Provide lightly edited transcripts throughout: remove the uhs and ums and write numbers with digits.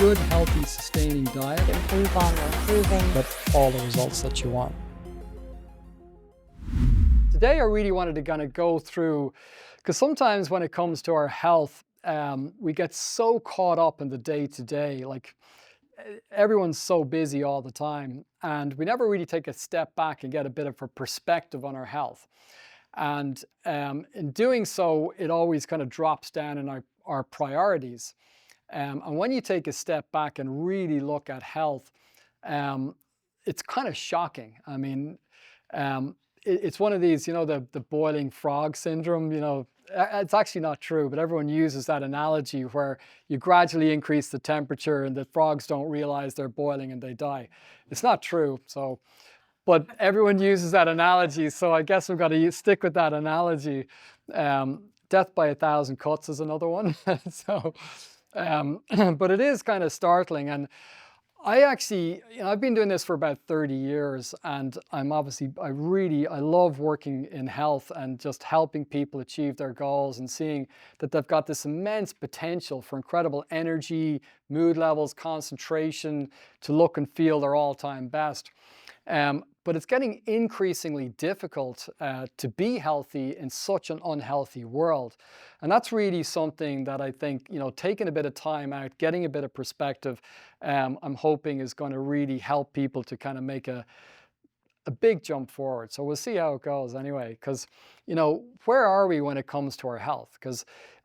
good, healthy, sustaining diet. Improve on improving. Get all the results that you want. Today I really wanted to kind of go through, because sometimes when it comes to our health, we get so caught up in the day-to-day, like everyone's so busy all the time, and we never really take a step back and get a bit of a perspective on our health. And in doing so, it always kind of drops down in our priorities. And when you take a step back and really look at health, it's kind of shocking. I mean, it's one of these, the boiling frog syndrome, it's actually not true, but everyone uses that analogy where you gradually increase the temperature and the frogs don't realize they're boiling and they die. It's not true. But everyone uses that analogy, so I guess we've got to stick with that analogy. Death by 1,000 cuts is another one. But it is kind of startling. And I actually, I've been doing this for about 30 years, and I love working in health and just helping people achieve their goals and seeing that they've got this immense potential for incredible energy, mood levels, concentration, to look and feel their all-time best. But it's getting increasingly difficult to be healthy in such an unhealthy world. And that's really something that I think, taking a bit of time out, getting a bit of perspective, I'm hoping is going to really help people to kind of make a big jump forward. So we'll see how it goes anyway, because, where are we when it comes to our health?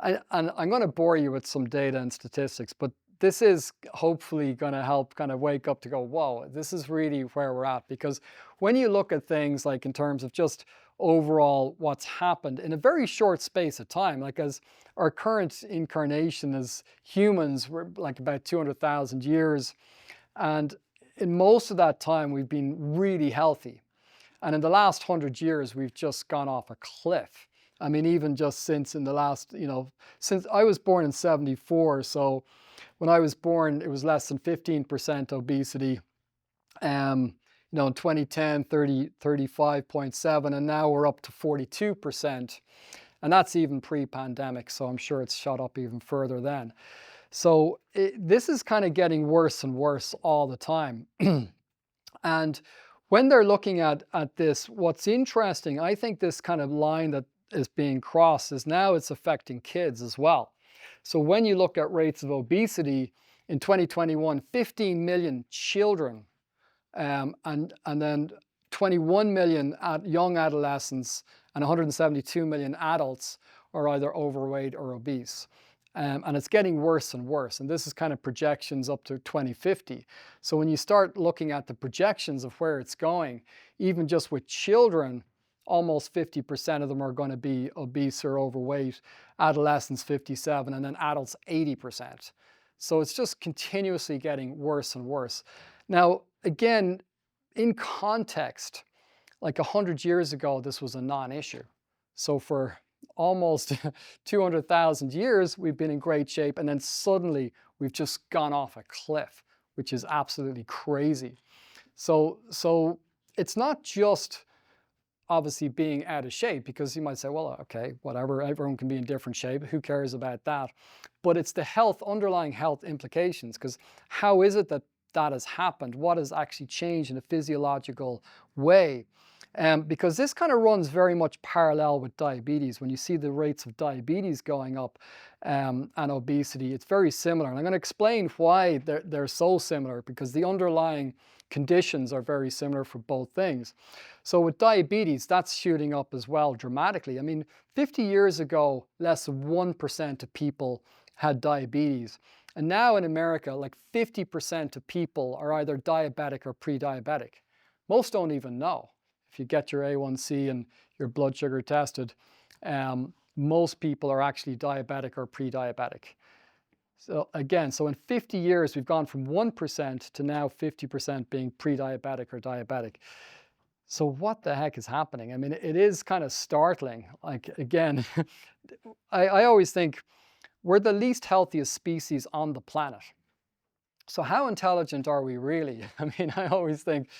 And I'm going to bore you with some data and statistics, but this is hopefully going to help kind of wake up to go, whoa, this is really where we're at. Because when you look at things like in terms of just overall what's happened in a very short space of time, like as our current incarnation as humans, we're like about 200,000 years. And in most of that time, we've been really healthy. And in the last 100 years, we've just gone off a cliff. I mean, even just since in the last, since I was born in 74, so when I was born, it was less than 15% obesity. In 2010, 35.7, and now we're up to 42%. And that's even pre-pandemic, so I'm sure it's shot up even further then. So this is kind of getting worse and worse all the time. And when they're looking at this, what's interesting, I think this kind of line that is being crossed is now it's affecting kids as well. So when you look at rates of obesity in 2021, 15 million children and then 21 million young adolescents and 172 million adults are either overweight or obese. And it's getting worse and worse. And this is kind of projections up to 2050. So when you start looking at the projections of where it's going, even just with children, almost 50% of them are going to be obese or overweight, adolescents 57%, and then adults 80%. So it's just continuously getting worse and worse. Now, again, in context, like 100 years ago, this was a non-issue. So for almost 200,000 years, we've been in great shape, and then suddenly we've just gone off a cliff, which is absolutely crazy. So it's not just obviously being out of shape, because you might say, well, okay, whatever, everyone can be in different shape, who cares about that? But it's the underlying health implications, because how is it that has happened? What has actually changed in a physiological way? Because this kind of runs very much parallel with diabetes. When you see the rates of diabetes going up and obesity, it's very similar. And I'm going to explain why they're so similar, because the underlying conditions are very similar for both things. So with diabetes, that's shooting up as well dramatically. I mean, 50 years ago, less than 1% of people had diabetes. And now in America, like 50% of people are either diabetic or pre-diabetic. Most don't even know. If you get your A1C and your blood sugar tested, most people are actually diabetic or pre-diabetic. So again, so in 50 years, we've gone from 1% to now 50% being pre-diabetic or diabetic. So what the heck is happening? I mean, it is kind of startling. Like, again, I always think we're the least healthiest species on the planet. So how intelligent are we really? I mean, I always think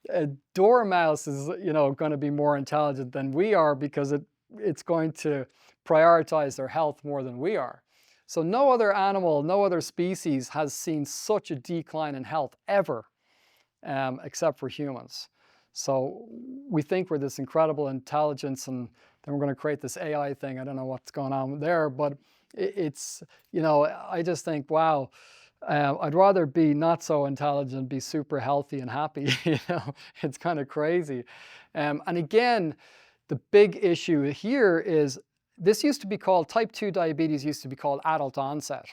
a dormouse is, going to be more intelligent than we are, because it's going to prioritize their health more than we are. So no other animal, no other species has seen such a decline in health ever, except for humans. So we think we're this incredible intelligence, and then we're going to create this AI thing. I don't know what's going on there, but it's, you know, I just think, wow, I'd rather be not so intelligent, be super healthy and happy. You know, it's kind of crazy. And again, the big issue here is this used to be called, type 2 diabetes used to be called adult onset.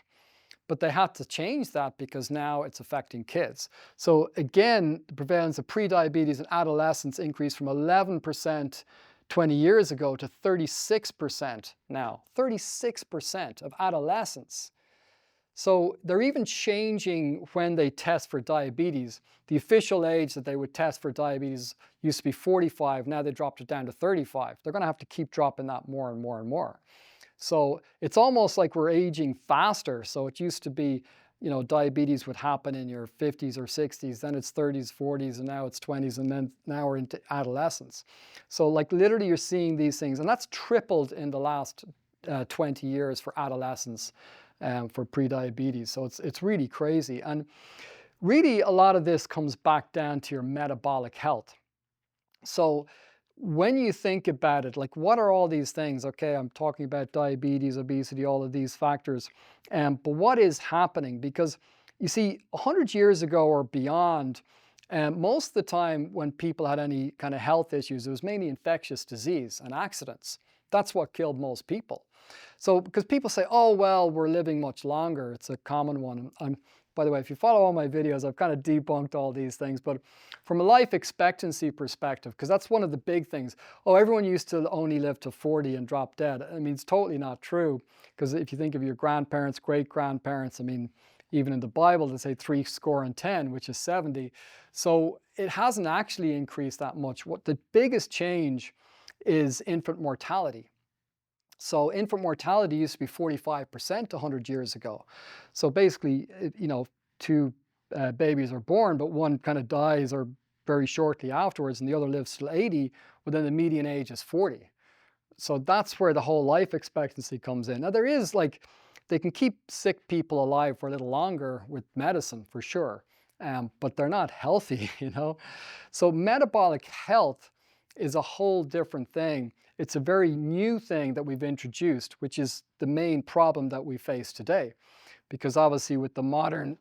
But they had to change that because now it's affecting kids. So again, the prevalence of prediabetes in adolescents increased from 11% 20 years ago to 36% now. 36% of adolescents. So they're even changing when they test for diabetes. The official age that they would test for diabetes used to be 45. Now they dropped it down to 35. They're going to have to keep dropping that more and more and more. So it's almost like we're aging faster. So it used to be, you know, diabetes would happen in your 50s or 60s, then it's 30s, 40s, and now it's 20s, and then now we're into adolescence. So like literally you're seeing these things, and that's tripled in the last 20 years for adolescents for prediabetes. So it's really crazy. And really a lot of this comes back down to your metabolic health. So when you think about it, like what are all these things? Okay, I'm talking about diabetes, obesity, all of these factors. But what is happening? Because you see, 100 years ago or beyond, most of the time when people had any kind of health issues, it was mainly infectious disease and accidents. That's what killed most people. So because people say, oh, well, we're living much longer. It's a common one. By the way, if you follow all my videos, I've kind of debunked all these things. But from a life expectancy perspective, because that's one of the big things. Oh, everyone used to only live to 40 and drop dead. I mean, it's totally not true. Because if you think of your grandparents, great-grandparents, I mean, even in the Bible, they say 70, which is 70. So it hasn't actually increased that much. What the biggest change is infant mortality. So infant mortality used to be 45% 100 years ago. So basically, you know, two babies are born, but one kind of dies or very shortly afterwards, and the other lives till 80, but then the median age is 40. So that's where the whole life expectancy comes in. Now there is like, they can keep sick people alive for a little longer with medicine for sure, but they're not healthy, you know. So metabolic health is a whole different thing. It's a very new thing that we've introduced, which is the main problem that we face today. Because obviously with the modern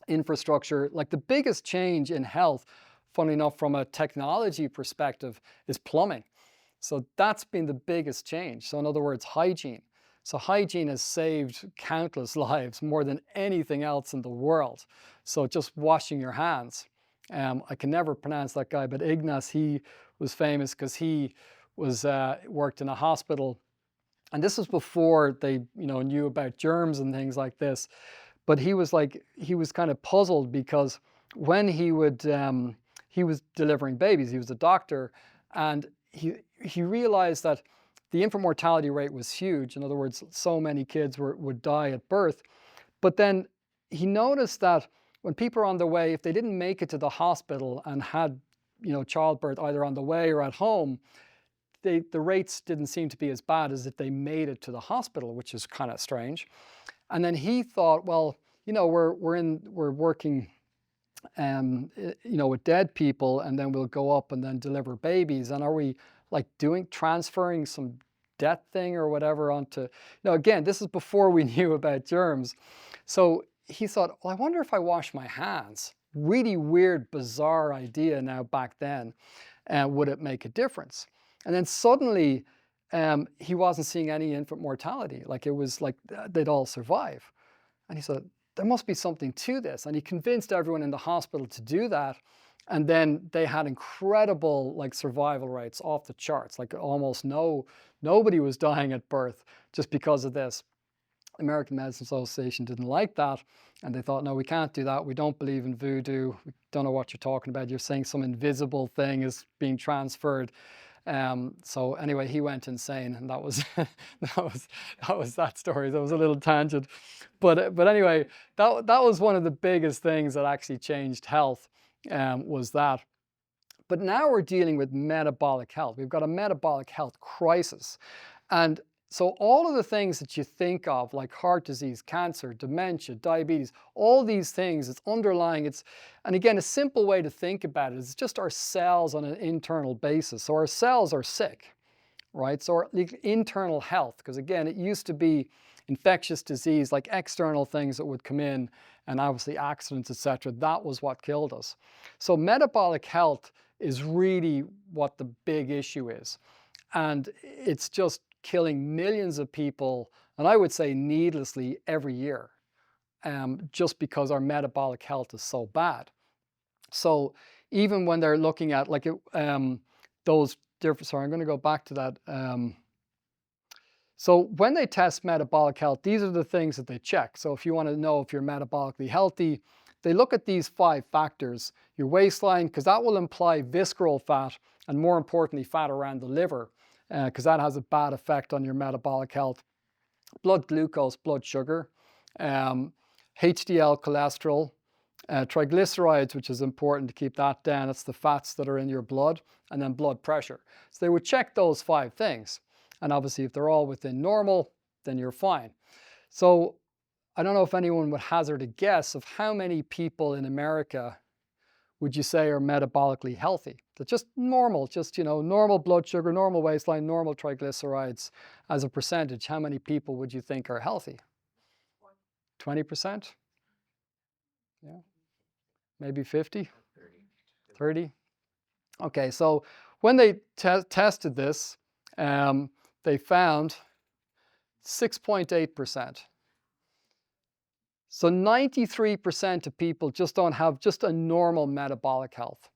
infrastructure, like the biggest change in health, funny enough, from a technology perspective, is plumbing. So that's been the biggest change. So in other words, hygiene. So hygiene has saved countless lives, more than anything else in the world. So just washing your hands. I can never pronounce that guy, but Ignace, he was famous because he was worked in a hospital, and this was before they, you know, knew about germs and things like this. But he was kind of puzzled because when he was delivering babies, he was a doctor, and he realized that the infant mortality rate was huge. In other words, so many kids would die at birth. But then he noticed that when people are on the way, if they didn't make it to the hospital and had, you know, childbirth either on the way or at home, the rates didn't seem to be as bad as if they made it to the hospital, which is kind of strange. And then he thought, well, you know, we're working, you know, with dead people, and then we'll go up and then deliver babies. And are we like transferring some death thing or whatever onto, you know, again, this is before we knew about germs. So he thought, well, I wonder if I wash my hands. Really weird, bizarre idea now back then. Would it make a difference? And then suddenly, he wasn't seeing any infant mortality. Like it was like they'd all survive. And he said, there must be something to this. And he convinced everyone in the hospital to do that. And then they had incredible like survival rates off the charts. Like almost nobody was dying at birth just because of this. American Medicine Association didn't like that. And they thought, no, we can't do that. We don't believe in voodoo. We don't know what you're talking about. You're saying some invisible thing is being transferred. So anyway, he went insane, and that was that story. That was a little tangent, but anyway, that was one of the biggest things that actually changed health, was that. But now we're dealing with metabolic health. We've got a metabolic health crisis, and So all of the things that you think of, like heart disease, cancer, dementia, diabetes, all these things, it's underlying, and again, a simple way to think about it is just our cells on an internal basis. So our cells are sick, right? So our internal health, because again, it used to be infectious disease, like external things that would come in, and obviously accidents, etc. That was what killed us. So metabolic health is really what the big issue is. And it's just killing millions of people, and I would say needlessly every year, just because our metabolic health is so bad. So even when they're looking at like those different, sorry, I'm going to go back to that. So when they test metabolic health, these are the things that they check. So if you want to know if you're metabolically healthy, they look at these 5 factors. Your waistline, because that will imply visceral fat, and more importantly, fat around the liver, because that has a bad effect on your metabolic health. Blood glucose, blood sugar, HDL cholesterol, triglycerides, which is important to keep that down. It's the fats that are in your blood, and then blood pressure. So they would check those 5 things. And obviously, if they're all within normal, then you're fine. So I don't know if anyone would hazard a guess of how many people in America would you say are metabolically healthy? That's just normal, just, normal blood sugar, normal waistline, normal triglycerides as a percentage. How many people would you think are healthy? 20%? Yeah. Maybe 50? 30? Okay, so when they tested this, they found 6.8%. So 93% of people just don't have just a normal metabolic health.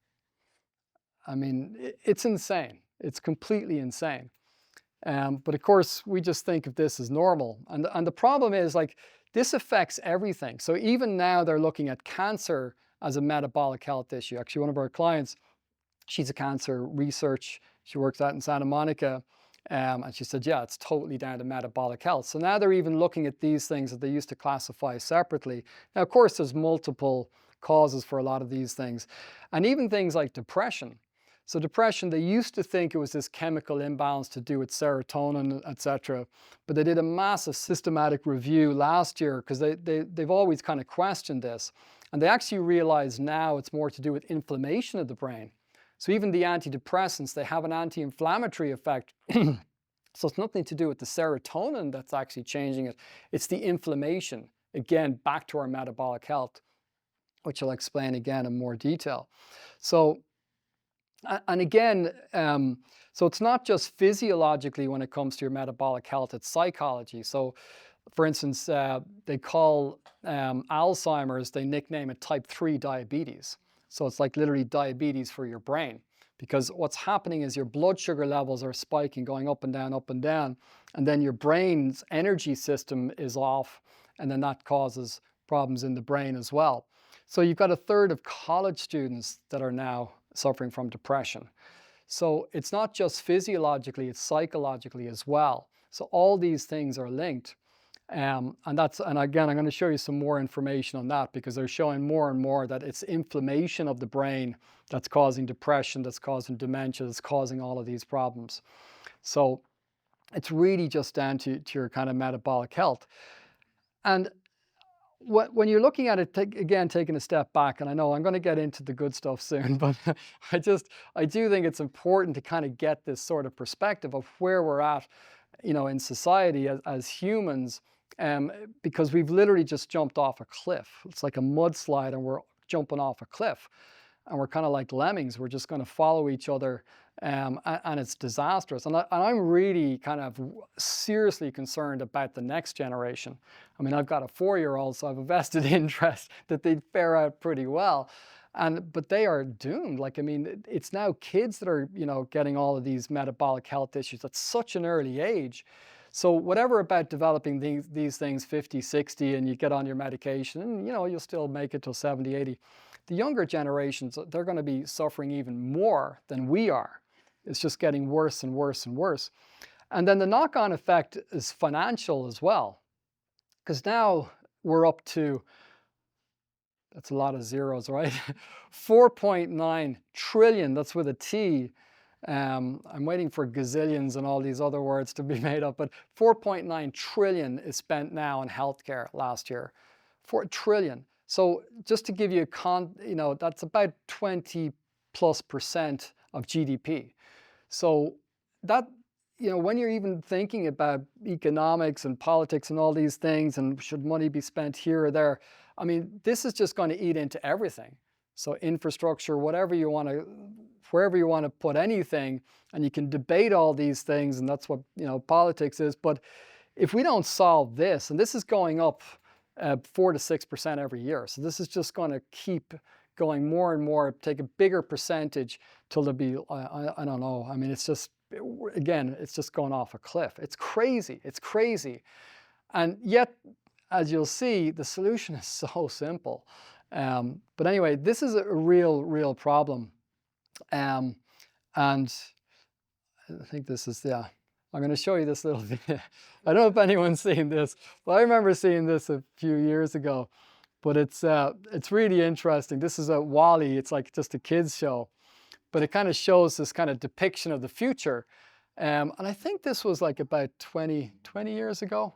I mean, it's insane. It's completely insane. But of course, we just think of this as normal. And the problem is, like, this affects everything. So even now they're looking at cancer as a metabolic health issue. Actually, one of our clients, she's a cancer research. She works out in Santa Monica. And she said, yeah, it's totally down to metabolic health. So now they're even looking at these things that they used to classify separately. Now, of course, there's multiple causes for a lot of these things. And even things like depression. So depression, they used to think it was this chemical imbalance to do with serotonin, etc. But they did a massive systematic review last year because they've always kind of questioned this. And they actually realize now it's more to do with inflammation of the brain. So even the antidepressants, they have an anti-inflammatory effect. So it's nothing to do with the serotonin that's actually changing it. It's the inflammation. Again, back to our metabolic health, which I'll explain again in more detail. So, and again, so it's not just physiologically when it comes to your metabolic health, it's psychology. So for instance, they call Alzheimer's, they nickname it type 3 diabetes. So it's like literally diabetes for your brain, because what's happening is your blood sugar levels are spiking, going up and down, and then your brain's energy system is off, and then that causes problems in the brain as well. So you've got 1/3 of college students that are now suffering from depression. So it's not just physiologically, it's psychologically as well. So all these things are linked. And again, I'm going to show you some more information on that, because they're showing more and more that it's inflammation of the brain that's causing depression, that's causing dementia, that's causing all of these problems. So it's really just down to your kind of metabolic health. And when you're looking at it, again, taking a step back, and I know I'm going to get into the good stuff soon, but I do think it's important to kind of get this sort of perspective of where we're at, in society as humans. Because we've literally just jumped off a cliff. It's like a mudslide and we're jumping off a cliff. And we're kind of like lemmings. We're just going to follow each other, and it's disastrous. And I'm really kind of seriously concerned about the next generation. I mean, I've got a 4-year-old, so I have a vested interest that they'd fare out pretty well. But they are doomed. Like, I mean, it's now kids that are, getting all of these metabolic health issues at such an early age. So whatever about developing these things 50, 60, and you get on your medication, and you'll still make it till 70, 80. The younger generations, they're going to be suffering even more than we are. It's just getting worse and worse and worse. And then the knock-on effect is financial as well. Because now we're up to, that's a lot of zeros, right? 4.9 trillion, that's with a T, I'm waiting for gazillions and all these other words to be made up, but 4.9 trillion is spent now in healthcare last year. 4 trillion. So just to give you that's about 20+% of GDP. So that, when you're even thinking about economics and politics and all these things, and should money be spent here or there, I mean, this is just going to eat into everything. So infrastructure, wherever you want to put anything, and you can debate all these things, and that's what politics is. But if we don't solve this, and this is going up 4 to 6% every year, so this is just going to keep going more and more, take a bigger percentage till there'll be, I don't know. I mean, it's just, again, it's just going off a cliff. It's crazy. It's crazy. And yet, as you'll see, the solution is so simple. But anyway, this is a real problem. And I think this is, I'm going to show you this little video. I don't know if anyone's seen this, but I remember seeing this a few years ago. But it's really interesting. This is a WALL-E. It's like just a kids show, but it kind of shows this kind of depiction of the future. And I think this was like about 20 years ago.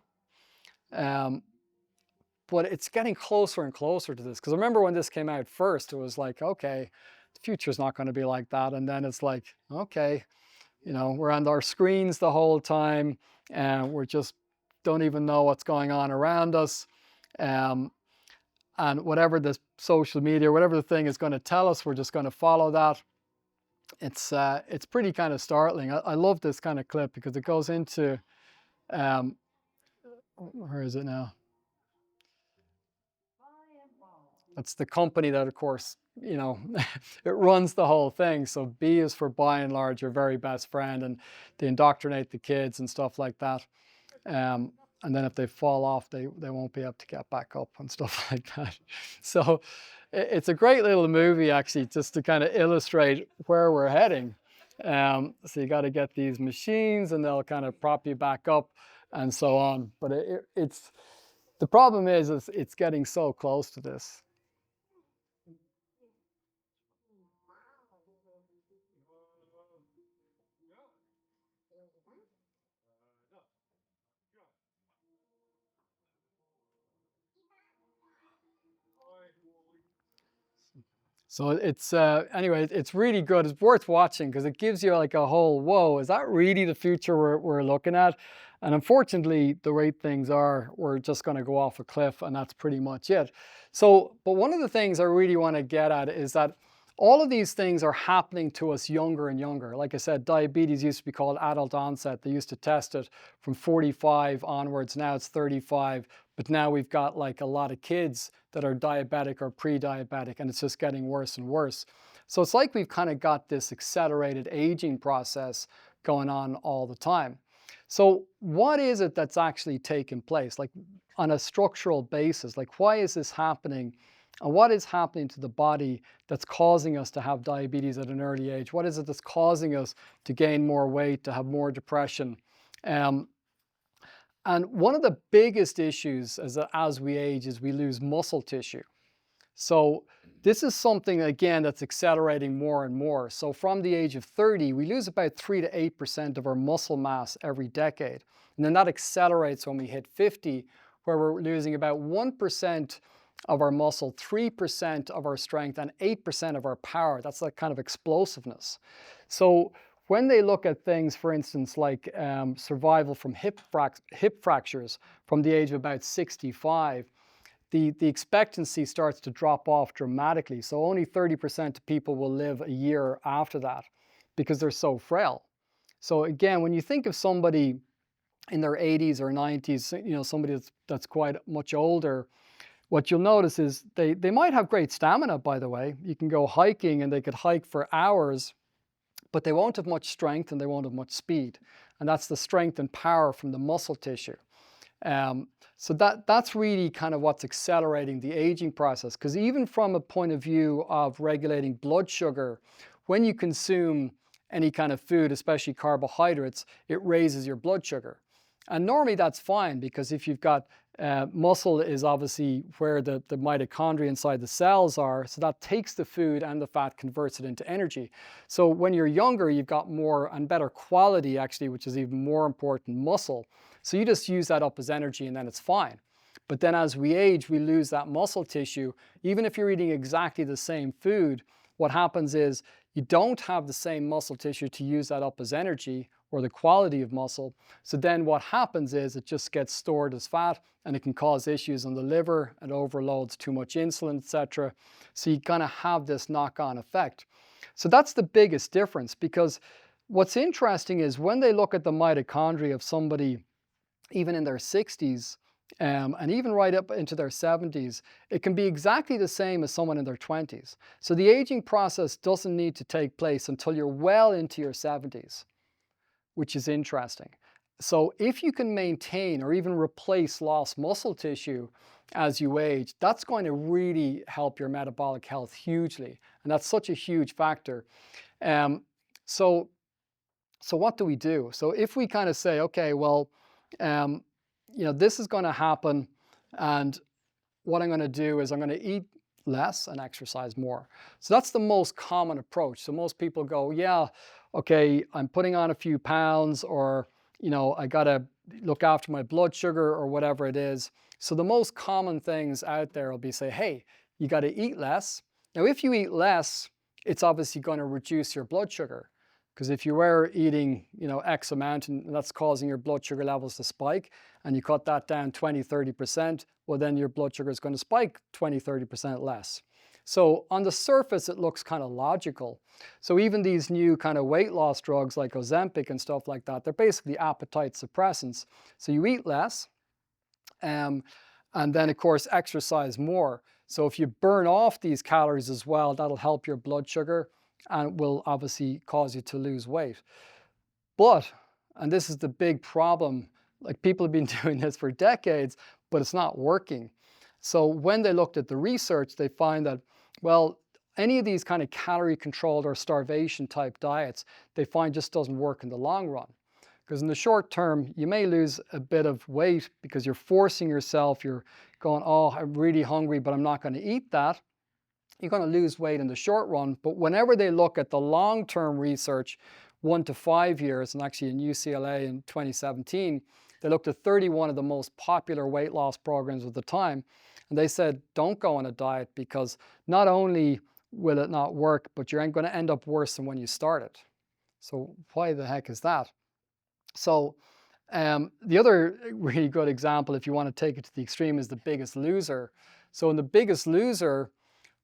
But it's getting closer and closer to this. Because I remember when this came out first, it was like, okay, the future's not going to be like that. And then it's like, okay, we're on our screens the whole time, and we're just don't even know what's going on around us. And whatever the social media, whatever the thing is going to tell us, we're just going to follow that. It's pretty kind of startling. I love this kind of clip because it goes into, where is it now? That's the company that, of course, it runs the whole thing. So B is for by and large your very best friend, and they indoctrinate the kids and stuff like that. And then if they fall off, they won't be able to get back up and stuff like that. So it's a great little movie, actually, just to kind of illustrate where we're heading. So you got to get these machines, and they'll kind of prop you back up and so on. But the problem is it's getting so close to this. So anyway, it's really good. It's worth watching because it gives you like a whole, whoa, is that really the future we're looking at? And unfortunately, the way things are, we're just going to go off a cliff, and that's pretty much it. So, but one of the things I really want to get at is that all of these things are happening to us younger and younger. Like I said, diabetes used to be called adult onset. They used to test it from 45 onwards. Now it's 35. But now we've got like a lot of kids that are diabetic or pre-diabetic, and it's just getting worse and worse. So it's like we've kind of got this accelerated aging process going on all the time. So what is it that's actually taking place, like on a structural basis? Like, why is this happening? And what is happening to the body that's causing us to have diabetes at an early age? What is it that's causing us to gain more weight, to have more depression? And one of the biggest issues as we age is we lose muscle tissue. So this is something, again, that's accelerating more and more. So from the age of 30, we lose about 3 to 8% of our muscle mass every decade. And then that accelerates when we hit 50, where we're losing about 1% of our muscle, 3% of our strength, and 8% of our power. That's that kind of explosiveness. So when they look at things, for instance, like survival from hip fractures from the age of about 65, the expectancy starts to drop off dramatically. So only 30% of people will live a year after that because they're so frail. So again, when you think of somebody in their 80s or 90s, somebody that's quite much older, what you'll notice is they might have great stamina, by the way. You can go hiking and they could hike for hours, but they won't have much strength and they won't have much speed. And that's the strength and power from the muscle tissue. So that's really kind of what's accelerating the aging process. Because even from a point of view of regulating blood sugar, when you consume any kind of food, especially carbohydrates, it raises your blood sugar. And normally that's fine, because if you've got muscle is obviously where the mitochondria inside the cells are, so that takes the food and the fat, converts it into energy. So when you're younger, you've got more and better quality, actually, which is even more important, muscle. So you just use that up as energy and then it's fine. But then as we age, we lose that muscle tissue. Even if you're eating exactly the same food, what happens is you don't have the same muscle tissue to use that up as energy, or the quality of muscle. So then what happens is it just gets stored as fat, and it can cause issues on the liver, and overloads too much insulin, etc. So you kind of have this knock-on effect. So that's the biggest difference, because what's interesting is when they look at the mitochondria of somebody even in their 60s, and even right up into their 70s, it can be exactly the same as someone in their 20s. So the aging process doesn't need to take place until you're well into your 70s, which is interesting. So if you can maintain or even replace lost muscle tissue as you age, that's going to really help your metabolic health hugely. And that's such a huge factor. So what do we do? So if we kind of say, okay, well, this is going to happen, and what I'm going to do is I'm going to eat less and exercise more. So that's the most common approach. So most people go, yeah, okay, I'm putting on a few pounds, or, I got to look after my blood sugar, or whatever it is. So the most common things out there will be say, hey, you got to eat less. Now, if you eat less, it's obviously going to reduce your blood sugar. Because if you were eating, X amount, and that's causing your blood sugar levels to spike, and you cut that down 20, 30%, well, then your blood sugar is going to spike 20, 30% less. So on the surface, it looks kind of logical. So even these new kind of weight loss drugs like Ozempic and stuff like that, they're basically appetite suppressants. So you eat less, and then, of course, exercise more. So if you burn off these calories as well, that'll help your blood sugar, and will obviously cause you to lose weight. But, and this is the big problem, like people have been doing this for decades, but it's not working. So when they looked at the research, they find that, well, any of these kind of calorie controlled or starvation type diets, they find just doesn't work in the long run. Because in the short term, you may lose a bit of weight because you're forcing yourself, you're going, oh, I'm really hungry, but I'm not going to eat that. You're going to lose weight in the short run. But whenever they look at the long-term research, 1 to 5 years, and actually in UCLA in 2017, they looked at 31 of the most popular weight loss programs at the time. And they said, don't go on a diet, because not only will it not work, but you're going to end up worse than when you started. So why the heck is that? So the other really good example, if you want to take it to the extreme, is The Biggest Loser. So in The Biggest Loser,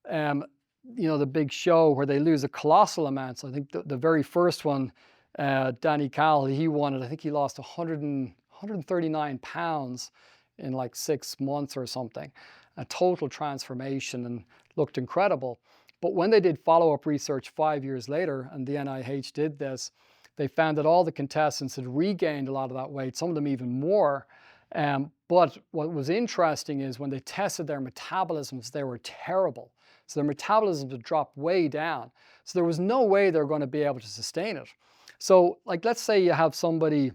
the big show where they lose a colossal amount. So I think the very first one, Danny Cowell, he won it. I think he lost 139 pounds in like 6 months or something. A total transformation, and looked incredible. But when they did follow-up research 5 years later, and the NIH did this, they found that all the contestants had regained a lot of that weight, some of them even more. But what was interesting is when they tested their metabolisms, they were terrible. So their metabolisms had dropped way down. So there was no way they're going to be able to sustain it. So like, let's say you have somebody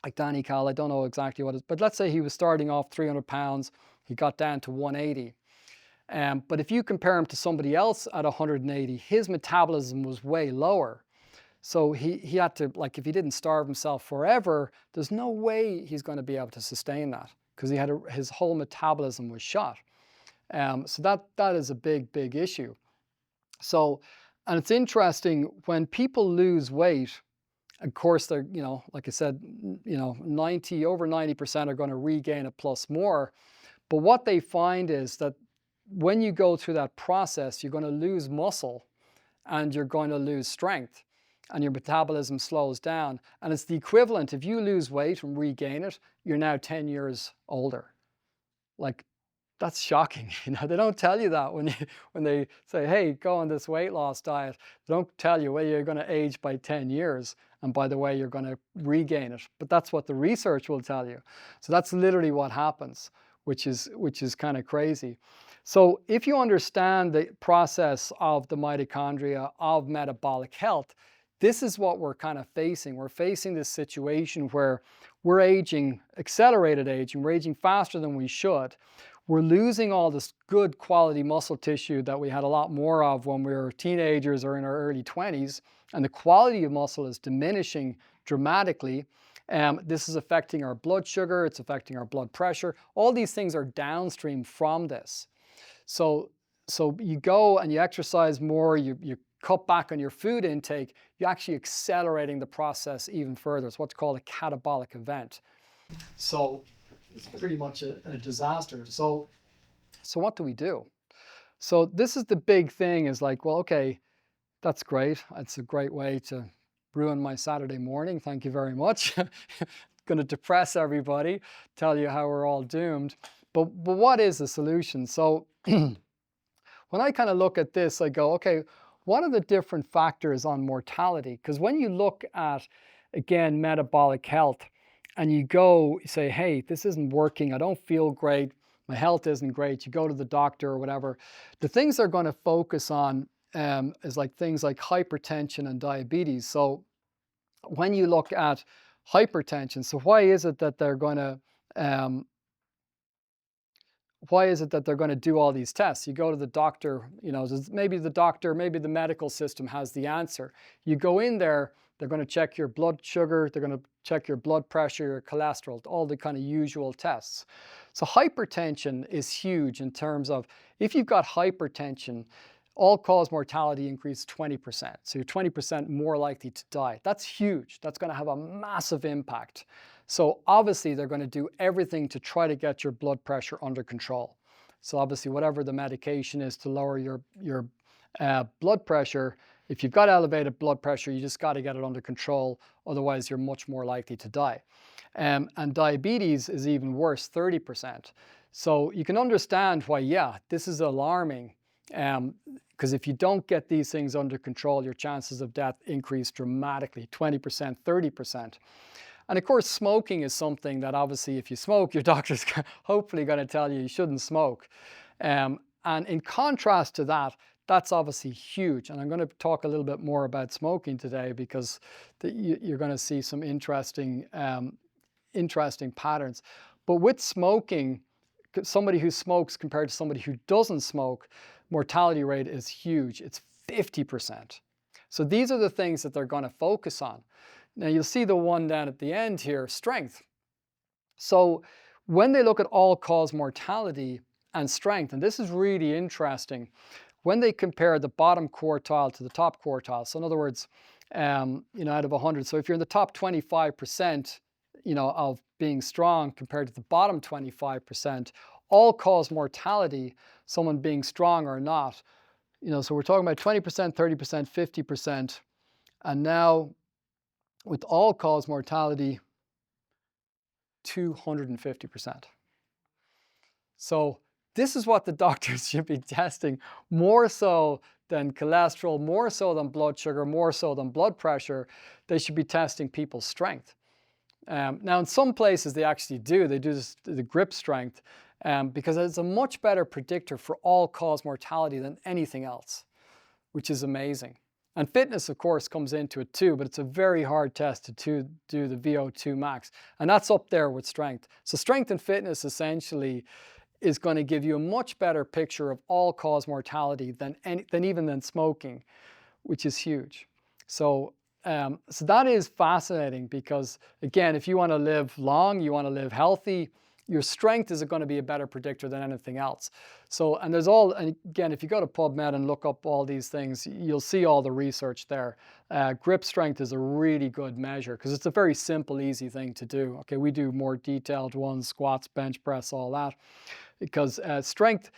like Danny Cowell, I don't know exactly what it is, but let's say he was starting off 300 pounds, he got down to 180. But if you compare him to somebody else at 180, his metabolism was way lower. So he had to, like, if he didn't starve himself forever, there's no way he's going to be able to sustain that, because his whole metabolism was shot. So that is a big issue. So, and it's interesting, when people lose weight, of course, they're, like I said, over 90% are going to regain it plus more. But what they find is that when you go through that process, you're going to lose muscle and you're going to lose strength, and your metabolism slows down. And it's the equivalent, if you lose weight and regain it, you're now 10 years older. Like, that's shocking. They don't tell you that when they say, hey, go on this weight loss diet. They don't tell you, well, you're going to age by 10 years. And by the way, you're going to regain it. But that's what the research will tell you. So that's literally what happens, which is kind of crazy. So if you understand the process of the mitochondria, of metabolic health, this is what we're kind of facing. We're facing this situation where we're aging, accelerated aging, we're aging faster than we should. We're losing all this good quality muscle tissue that we had a lot more of when we were teenagers or in our early 20s, and the quality of muscle is diminishing dramatically. This is affecting our blood sugar, it's affecting our blood pressure. All these things are downstream from this. So you go and you exercise more, you cut back on your food intake, you're actually accelerating the process even further. It's what's called a catabolic event. So it's pretty much a disaster. So what do we do? So this is the big thing, is like, well, okay, that's great. It's a great way to ruin my Saturday morning. Thank you very much. Going to depress everybody, tell you how we're all doomed. But what is the solution? So when I kind of look at this, I go, okay, what are the different factors on mortality? Because when you look at, again, metabolic health, and you go, you say, hey, this isn't working, I don't feel great, my health isn't great, you go to the doctor or whatever, the things they're going to focus on is like things like hypertension and diabetes. So when you look at hypertension, so why is it that they're going to do all these tests? You go to the doctor, you know, maybe the doctor, maybe the medical system has the answer. You go in there, they're going to check your blood sugar, they're going to check your blood pressure, your cholesterol, all the kind of usual tests. So hypertension is huge in terms of, if you've got hypertension, all-cause mortality increased 20%. So you're 20% more likely to die. That's huge. That's going to have a massive impact. So obviously they're going to do everything to try to get your blood pressure under control. So obviously whatever the medication is to lower your blood pressure, if you've got elevated blood pressure, you just got to get it under control. Otherwise you're much more likely to die. And diabetes is even worse, 30%. So you can understand why, yeah, this is alarming. Because if you don't get these things under control, your chances of death increase dramatically, 20%, 30%. And of course, smoking is something that obviously if you smoke, your doctor's hopefully going to tell you shouldn't smoke. And in contrast to that, that's obviously huge. And I'm going to talk a little bit more about smoking today, because you're going to see some interesting patterns. But with smoking, somebody who smokes compared to somebody who doesn't smoke, mortality rate is huge. It's 50%. So these are the things that they're going to focus on. Now you'll see the one down at the end here, strength. So when they look at all-cause mortality and strength, and this is really interesting, when they compare the bottom quartile to the top quartile, so in other words, you know, out of 100, so if you're in the top 25%, you know, of being strong compared to the bottom 25%, all-cause mortality, someone being strong or not, you know, so we're talking about 20%, 30%, 50%, and now with all-cause mortality, 250%. So this is what the doctors should be testing, more so than cholesterol, more so than blood sugar, more so than blood pressure. They should be testing people's strength. Now in some places they actually do, they do the grip strength, because it's a much better predictor for all-cause mortality than anything else, which is amazing. And fitness, of course, comes into it too, but it's a very hard test to do the VO2 max. And that's up there with strength. So strength and fitness essentially is going to give you a much better picture of all-cause mortality than even smoking, which is huge. So that is fascinating, because again, if you want to live long, you want to live healthy, your strength is going to be a better predictor than anything else. So, and again, if you go to PubMed and look up all these things, you'll see all the research there. Grip strength is a really good measure, because it's a very simple, easy thing to do. Okay, we do more detailed ones, squats, bench press, all that, because strength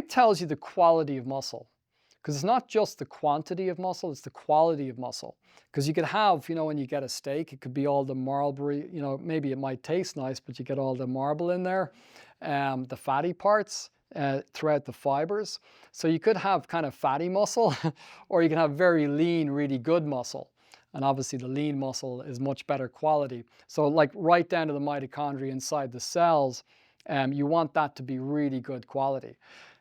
tells you the quality of muscle. Because it's not just the quantity of muscle, it's the quality of muscle. Because you could have, you know, when you get a steak, it could be all the marble, you know, maybe it might taste nice, but you get all the marble in there, the fatty parts throughout the fibers. So you could have kind of fatty muscle, or you can have very lean, really good muscle. And obviously the lean muscle is much better quality. So like right down to the mitochondria inside the cells, you want that to be really good quality.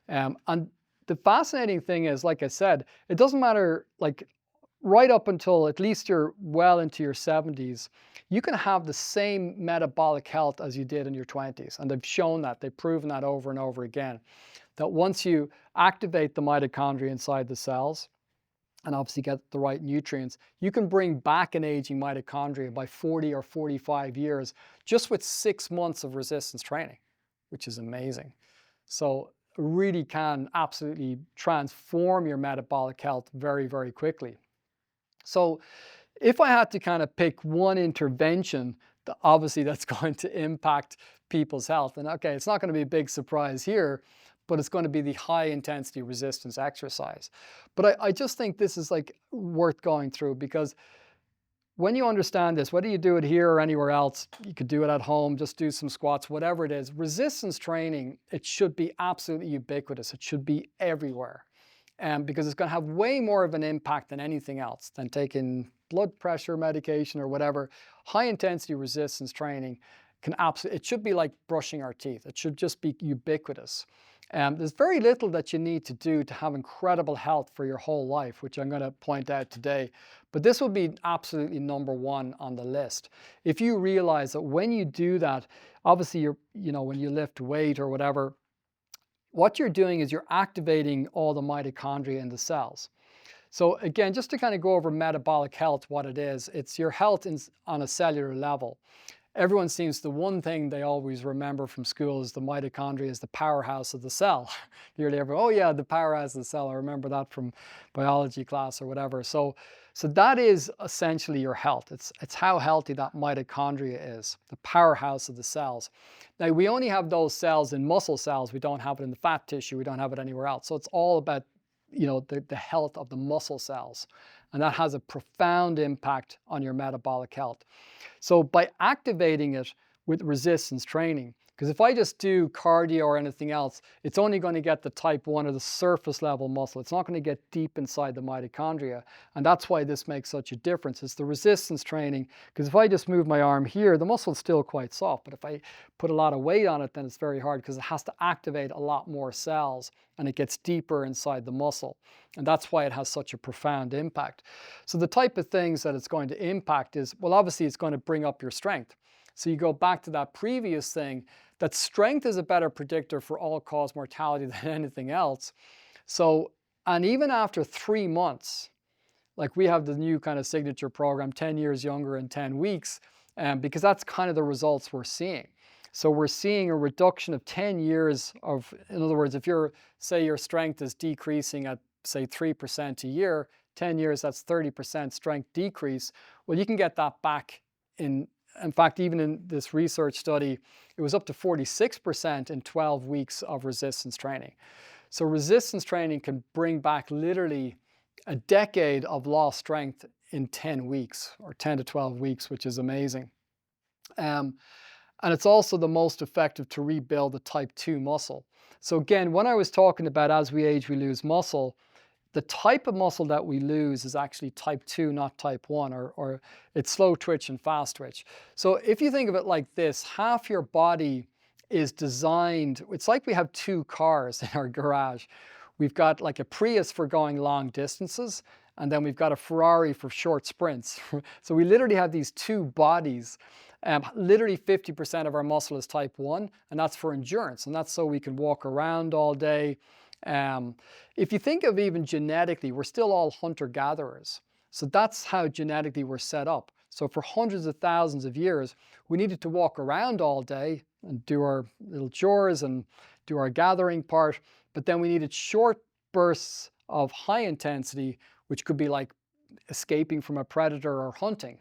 And the fascinating thing is, like I said, it doesn't matter, like right up until at least you're well into your 70s, you can have the same metabolic health as you did in your 20s. And they've shown that, they've proven that over and over again, that once you activate the mitochondria inside the cells, and obviously get the right nutrients, you can bring back an aging mitochondria by 40 or 45 years just with 6 months of resistance training, which is amazing. So it really can absolutely transform your metabolic health very, very quickly. So if I had to kind of pick one intervention, obviously that's going to impact people's health. And okay, it's not going to be a big surprise here, but it's going to be the high intensity resistance exercise. But I just think this is like worth going through, because when you understand this, whether you do it here or anywhere else, you could do it at home, just do some squats, whatever it is, resistance training, it should be absolutely ubiquitous. It should be everywhere. Because it's going to have way more of an impact than anything else, than taking blood pressure medication or whatever. High intensity resistance training can absolutely, it should be like brushing our teeth. It should just be ubiquitous. There's very little that you need to do to have incredible health for your whole life, which I'm going to point out today. But this will be absolutely number one on the list. If you realize that when you do that, obviously when you lift weight or whatever, what you're doing is you're activating all the mitochondria in the cells. So again, just to kind of go over metabolic health, what it is, it's your health on a cellular level. Everyone seems the one thing they always remember from school is the mitochondria is the powerhouse of the cell. Nearly everyone, oh yeah, the powerhouse of the cell. I remember that from biology class or whatever. So that is essentially your health. It's how healthy that mitochondria is, the powerhouse of the cells. Now, we only have those cells in muscle cells. We don't have it in the fat tissue. We don't have it anywhere else. So it's all about, the health of the muscle cells. And that has a profound impact on your metabolic health. So by activating it with resistance training, because if I just do cardio or anything else, it's only going to get the type 1 or the surface level muscle. It's not going to get deep inside the mitochondria. And that's why this makes such a difference. It's the resistance training, because if I just move my arm here, the muscle's still quite soft. But if I put a lot of weight on it, then it's very hard, because it has to activate a lot more cells and it gets deeper inside the muscle. And that's why it has such a profound impact. So the type of things that it's going to impact is, well, obviously it's going to bring up your strength. So you go back to that previous thing, that strength is a better predictor for all-cause mortality than anything else. So, and even after 3 months, like we have the new kind of signature program, 10 years younger in 10 weeks, because that's kind of the results we're seeing. So we're seeing a reduction of 10 years of, in other words, if say your strength is decreasing at, say, 3% a year, 10 years, that's 30% strength decrease. Well, you can get that back in fact, even in this research study, it was up to 46% in 12 weeks of resistance training. So resistance training can bring back literally a decade of lost strength in 10 weeks or 10 to 12 weeks, which is amazing. And it's also the most effective to rebuild the type 2 muscle. So again, when I was talking about as we age, we lose muscle, the type of muscle that we lose is actually type 2, not type 1, or it's slow twitch and fast twitch. So if you think of it like this, half your body is designed, it's like we have 2 cars in our garage. We've got like a Prius for going long distances, and then we've got a Ferrari for short sprints. So we literally have these 2 bodies. Literally 50% of our muscle is type 1, and that's for endurance, and that's so we can walk around all day. If you think of even genetically, we're still all hunter-gatherers. So that's how genetically we're set up. So for hundreds of thousands of years, we needed to walk around all day and do our little chores and do our gathering part. But then we needed short bursts of high intensity, which could be like escaping from a predator or hunting.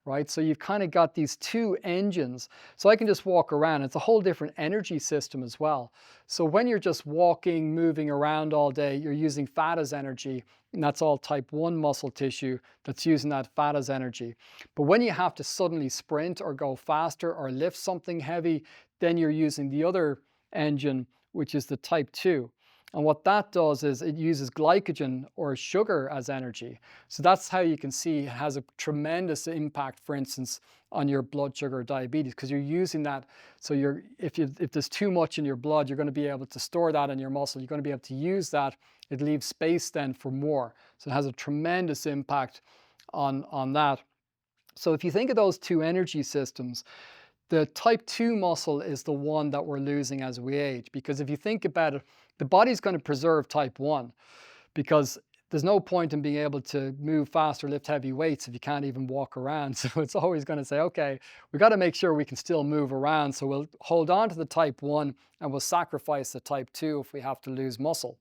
Right? So you've kind of got these 2 engines. So I can just walk around. It's a whole different energy system as well. So when you're just walking, moving around all day, you're using fat as energy, and that's all type 1 muscle tissue that's using that fat as energy. But when you have to suddenly sprint or go faster or lift something heavy, then you're using the other engine, which is the type 2. And what that does is it uses glycogen or sugar as energy. So that's how you can see it has a tremendous impact, for instance, on your blood sugar or diabetes, because you're using that. So if there's too much in your blood, you're going to be able to store that in your muscle. You're going to be able to use that. It leaves space then for more. So it has a tremendous impact on that. So if you think of those two energy systems, the type 2 muscle is the one that we're losing as we age, because if you think about it, the body's going to preserve type 1, because there's no point in being able to move fast or lift heavy weights if you can't even walk around. So it's always going to say, okay, we've got to make sure we can still move around. So we'll hold on to the type 1 and we'll sacrifice the type 2 if we have to lose muscle.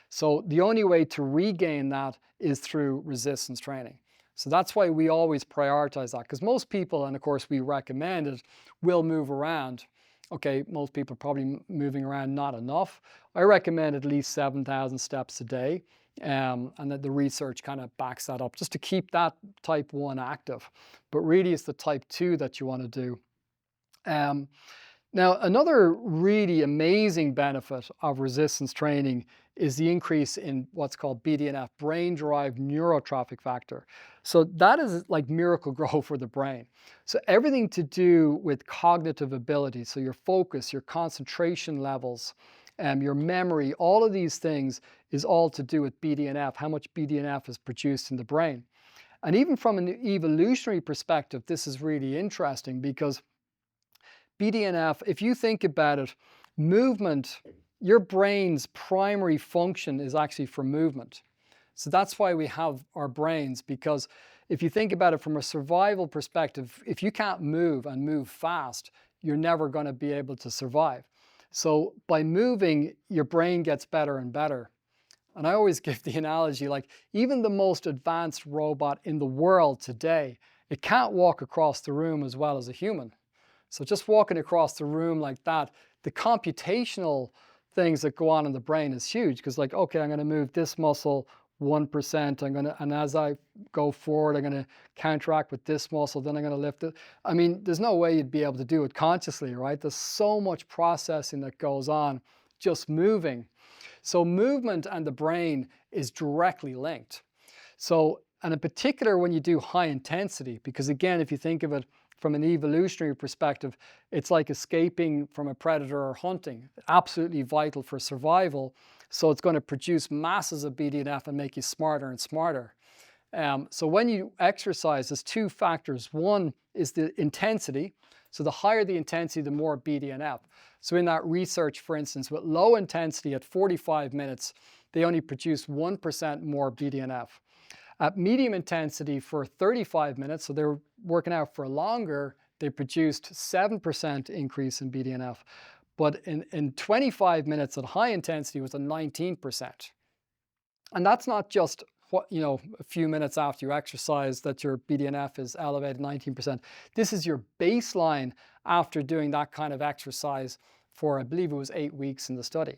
So the only way to regain that is through resistance training. So that's why we always prioritize that, because most people, and of course we recommend it, will move around. Okay, most people are probably moving around not enough. I recommend at least 7,000 steps a day, and that the research kind of backs that up, just to keep that type 1 active. But really it's the type 2 that you want to do. Now, another really amazing benefit of resistance training is the increase in what's called BDNF, brain-derived neurotrophic factor. So that is like miracle grow for the brain. So everything to do with cognitive ability, so your focus, your concentration levels, your memory, all of these things is all to do with BDNF, how much BDNF is produced in the brain. And even from an evolutionary perspective, this is really interesting, because BDNF, if you think about it, movement, your brain's primary function is actually for movement. So that's why we have our brains, because if you think about it from a survival perspective, if you can't move and move fast, you're never going to be able to survive. So by moving, your brain gets better and better. And I always give the analogy, like even the most advanced robot in the world today, it can't walk across the room as well as a human. So just walking across the room like that, the computational things that go on in the brain is huge, because like, okay, I'm going to move this muscle 1%, and as I go forward, I'm going to counteract with this muscle, then I'm going to lift it. I mean, there's no way you'd be able to do it consciously, right? There's so much processing that goes on just moving. So movement and the brain is directly linked. So, and in particular when you do high intensity, because again, if you think of it from an evolutionary perspective, it's like escaping from a predator or hunting, absolutely vital for survival. So it's going to produce masses of BDNF and make you smarter and smarter. So when you exercise, there's two factors. One is the intensity. So the higher the intensity, the more BDNF. So in that research, for instance, with low intensity at 45 minutes, they only produced 1% more BDNF. At medium intensity for 35 minutes, so they were working out for longer, they produced 7% increase in BDNF. But in 25 minutes at high intensity was a 19%. And that's not just what, a few minutes after you exercise that your BDNF is elevated 19%. This is your baseline after doing that kind of exercise for, I believe it was 8 weeks in the study.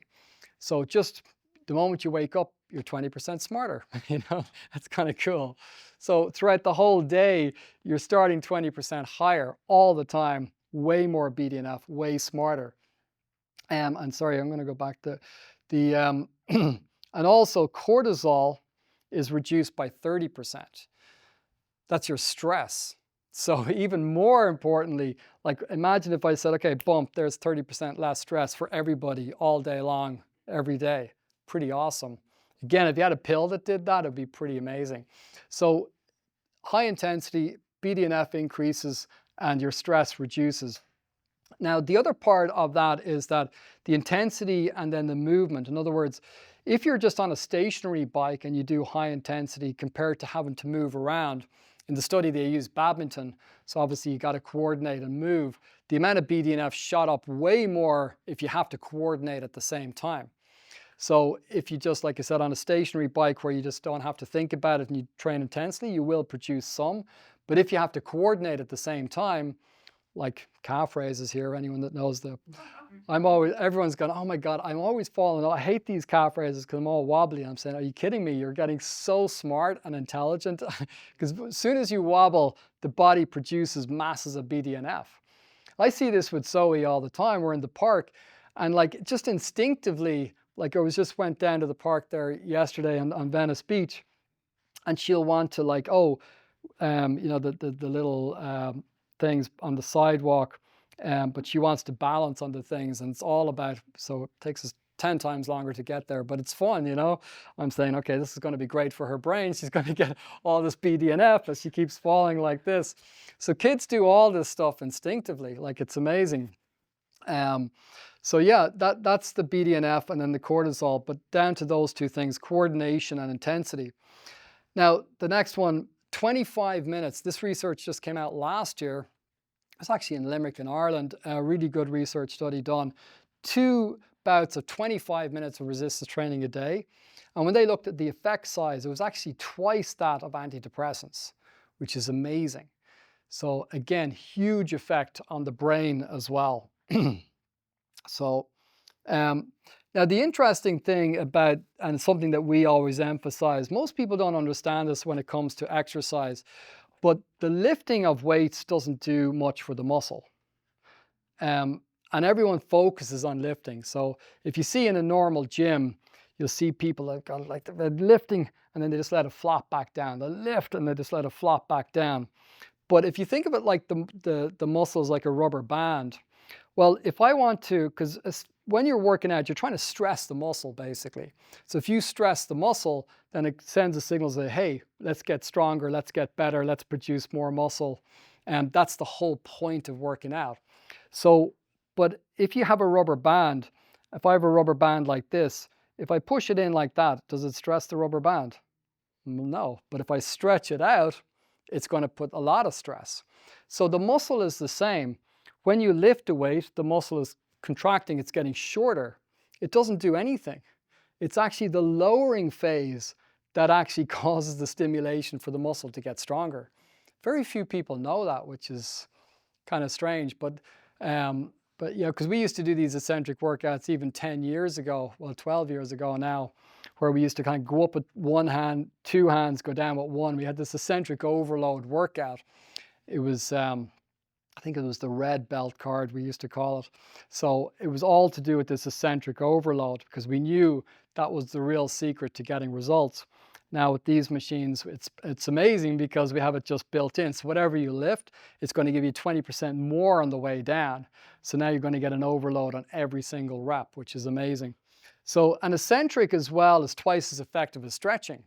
So just the moment you wake up, you're 20% smarter. That's kind of cool. So throughout the whole day, you're starting 20% higher all the time, way more BDNF, way smarter. And sorry, I'm going to go back to the, and also cortisol is reduced by 30%. That's your stress. So even more importantly, like imagine if I said, okay, bump, there's 30% less stress for everybody all day long, every day. Pretty awesome. Again, if you had a pill that did that, it'd be pretty amazing. So high intensity, BDNF increases and your stress reduces. Now, the other part of that is that the intensity and then the movement. In other words, if you're just on a stationary bike and you do high intensity compared to having to move around, in the study they used badminton, so obviously you got to coordinate and move. The amount of BDNF shot up way more if you have to coordinate at the same time. So if you just, like I said, on a stationary bike where you just don't have to think about it and you train intensely, you will produce some. But if you have to coordinate at the same time, like calf raises here, anyone that knows the, everyone's going, oh my God, I'm always falling. I hate these calf raises because I'm all wobbly. I'm saying, are you kidding me? You're getting so smart and intelligent. Because as soon as you wobble, the body produces masses of BDNF. I see this with Zoe all the time. We're in the park and like just instinctively, Like I went down to the park there yesterday on Venice Beach, and she'll want to like, oh, you know, the little things on the sidewalk, but she wants to balance on the things, and it's all about, so it takes us 10 times longer to get there, but it's fun, you know. I'm saying, okay, this is going to be great for her brain. She's going to get all this BDNF as she keeps falling like this. So kids do all this stuff instinctively, like it's amazing. So yeah, that's the BDNF and then the cortisol, but down to those two things, coordination and intensity. Now, the next one, 25 minutes. This research just came out last year. It's actually in Limerick in Ireland, a really good research study done. 2 bouts of 25 minutes of resistance training a day. And when they looked at the effect size, it was actually twice that of antidepressants, which is amazing. So again, huge effect on the brain as well. So now the interesting thing about, and something that we always emphasize, most people don't understand this when it comes to exercise, but the lifting of weights doesn't do much for the muscle. And everyone focuses on lifting. So if you see in a normal gym, you'll see people that got like they're lifting and then they just let it flop back down. They lift and they just let it flop back down. But if you think of it like the muscles like a rubber band, well, if I want to, because when you're working out, you're trying to stress the muscle basically. So if you stress the muscle, then it sends a signal to say, hey, let's get stronger, let's get better, let's produce more muscle. And that's the whole point of working out. So, but if you have a rubber band, if I have a rubber band like this, if I push it in like that, does it stress the rubber band? No, but if I stretch it out, it's going to put a lot of stress. So the muscle is the same. When you lift a weight, the muscle is contracting, it's getting shorter. It doesn't do anything. It's actually the lowering phase that actually causes the stimulation for the muscle to get stronger. Very few people know that, which is kind of strange, but yeah, because we used to do these eccentric workouts even 10 years ago, well, 12 years ago now, where we used to kind of go up with one hand, 2 hands, go down with one. We had this eccentric overload workout. It was, I think it was the red belt card, we used to call it. So it was all to do with this eccentric overload because we knew that was the real secret to getting results. Now with these machines, it's amazing because we have it just built in. So whatever you lift, it's going to give you 20% more on the way down. So now you're going to get an overload on every single rep, which is amazing. So an eccentric as well is twice as effective as stretching.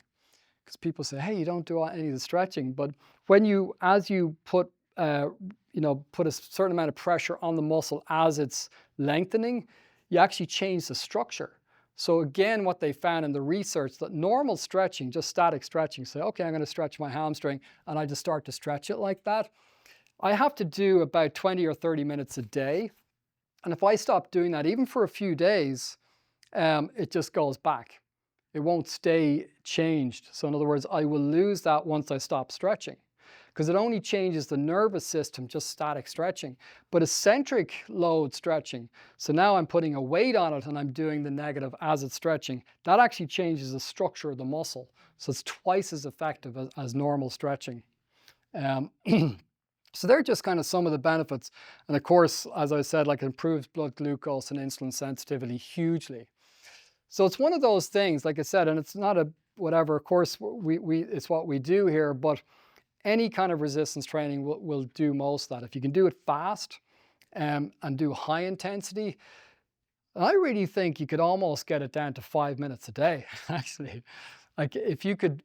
Because people say, hey, you don't do any of the stretching. But when as you put put a certain amount of pressure on the muscle as it's lengthening, you actually change the structure. So again, what they found in the research, that normal stretching, just static stretching, say, okay, I'm going to stretch my hamstring, and I just start to stretch it like that. I have to do about 20 or 30 minutes a day. And if I stop doing that, even for a few days, it just goes back. It won't stay changed. So in other words, I will lose that once I stop stretching, because it only changes the nervous system, just static stretching. But eccentric load stretching, so now I'm putting a weight on it and I'm doing the negative as it's stretching, that actually changes the structure of the muscle. So it's twice as effective as normal stretching. So they're just kind of some of the benefits. And of course, as I said, like it improves blood glucose and insulin sensitivity hugely. So it's one of those things, like I said, and it's not a whatever, of course, it's what we do here, but any kind of resistance training will do most of that. If you can do it fast and do high intensity, I really think you could almost get it down to 5 minutes a day, actually. Like if you could,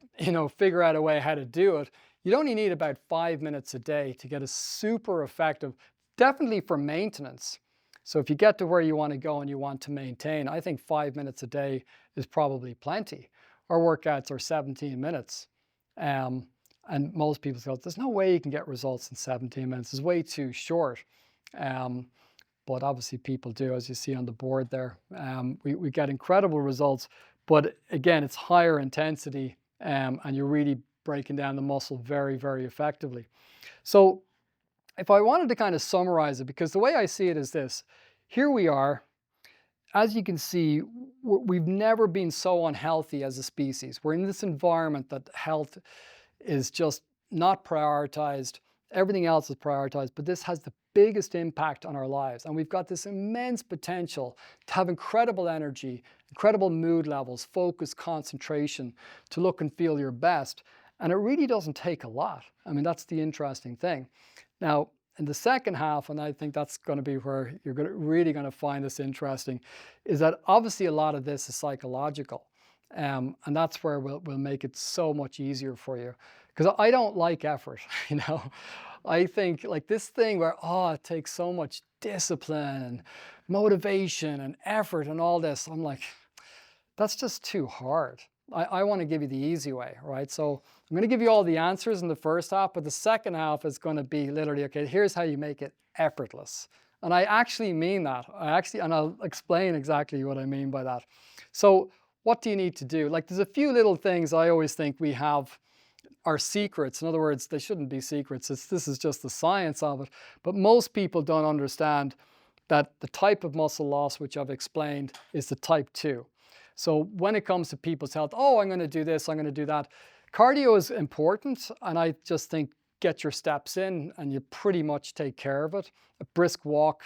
figure out a way how to do it, you'd only need about 5 minutes a day to get a super effective, definitely for maintenance. So if you get to where you want to go and you want to maintain, I think 5 minutes a day is probably plenty. Our workouts are 17 minutes. And most people say, there's no way you can get results in 17 minutes. It's way too short. But obviously people do, as you see on the board there. We get incredible results. But again, it's higher intensity and you're really breaking down the muscle very, very effectively. So if I wanted to kind of summarize it, because the way I see it is this, here we are. As you can see, we've never been so unhealthy as a species. We're in this environment that health is just not prioritized. Everything else is prioritized, but this has the biggest impact on our lives. And we've got this immense potential to have incredible energy, incredible mood levels, focus, concentration, to look and feel your best. And it really doesn't take a lot. I mean, that's the interesting thing. Now, in the second half, and I think that's going to be where you're really going to find this interesting, is that obviously a lot of this is psychological. And that's where we'll make it so much easier for you. Because I don't like effort, you know. I think like this thing where, it takes so much discipline and motivation and effort and all this. I'm like, that's just too hard. I want to give you the easy way, right? So I'm going to give you all the answers in the first half, but the second half is going to be literally, okay, here's how you make it effortless. And I actually mean that. And I'll explain exactly what I mean by that. So what do you need to do? Like there's a few little things I always think we have are secrets. In other words, they shouldn't be secrets. This is just the science of it. But most people don't understand that the type of muscle loss, which I've explained, is the type 2. So when it comes to people's health, I'm going to do this, I'm going to do that. Cardio is important, and I just think get your steps in and you pretty much take care of it. A brisk walk,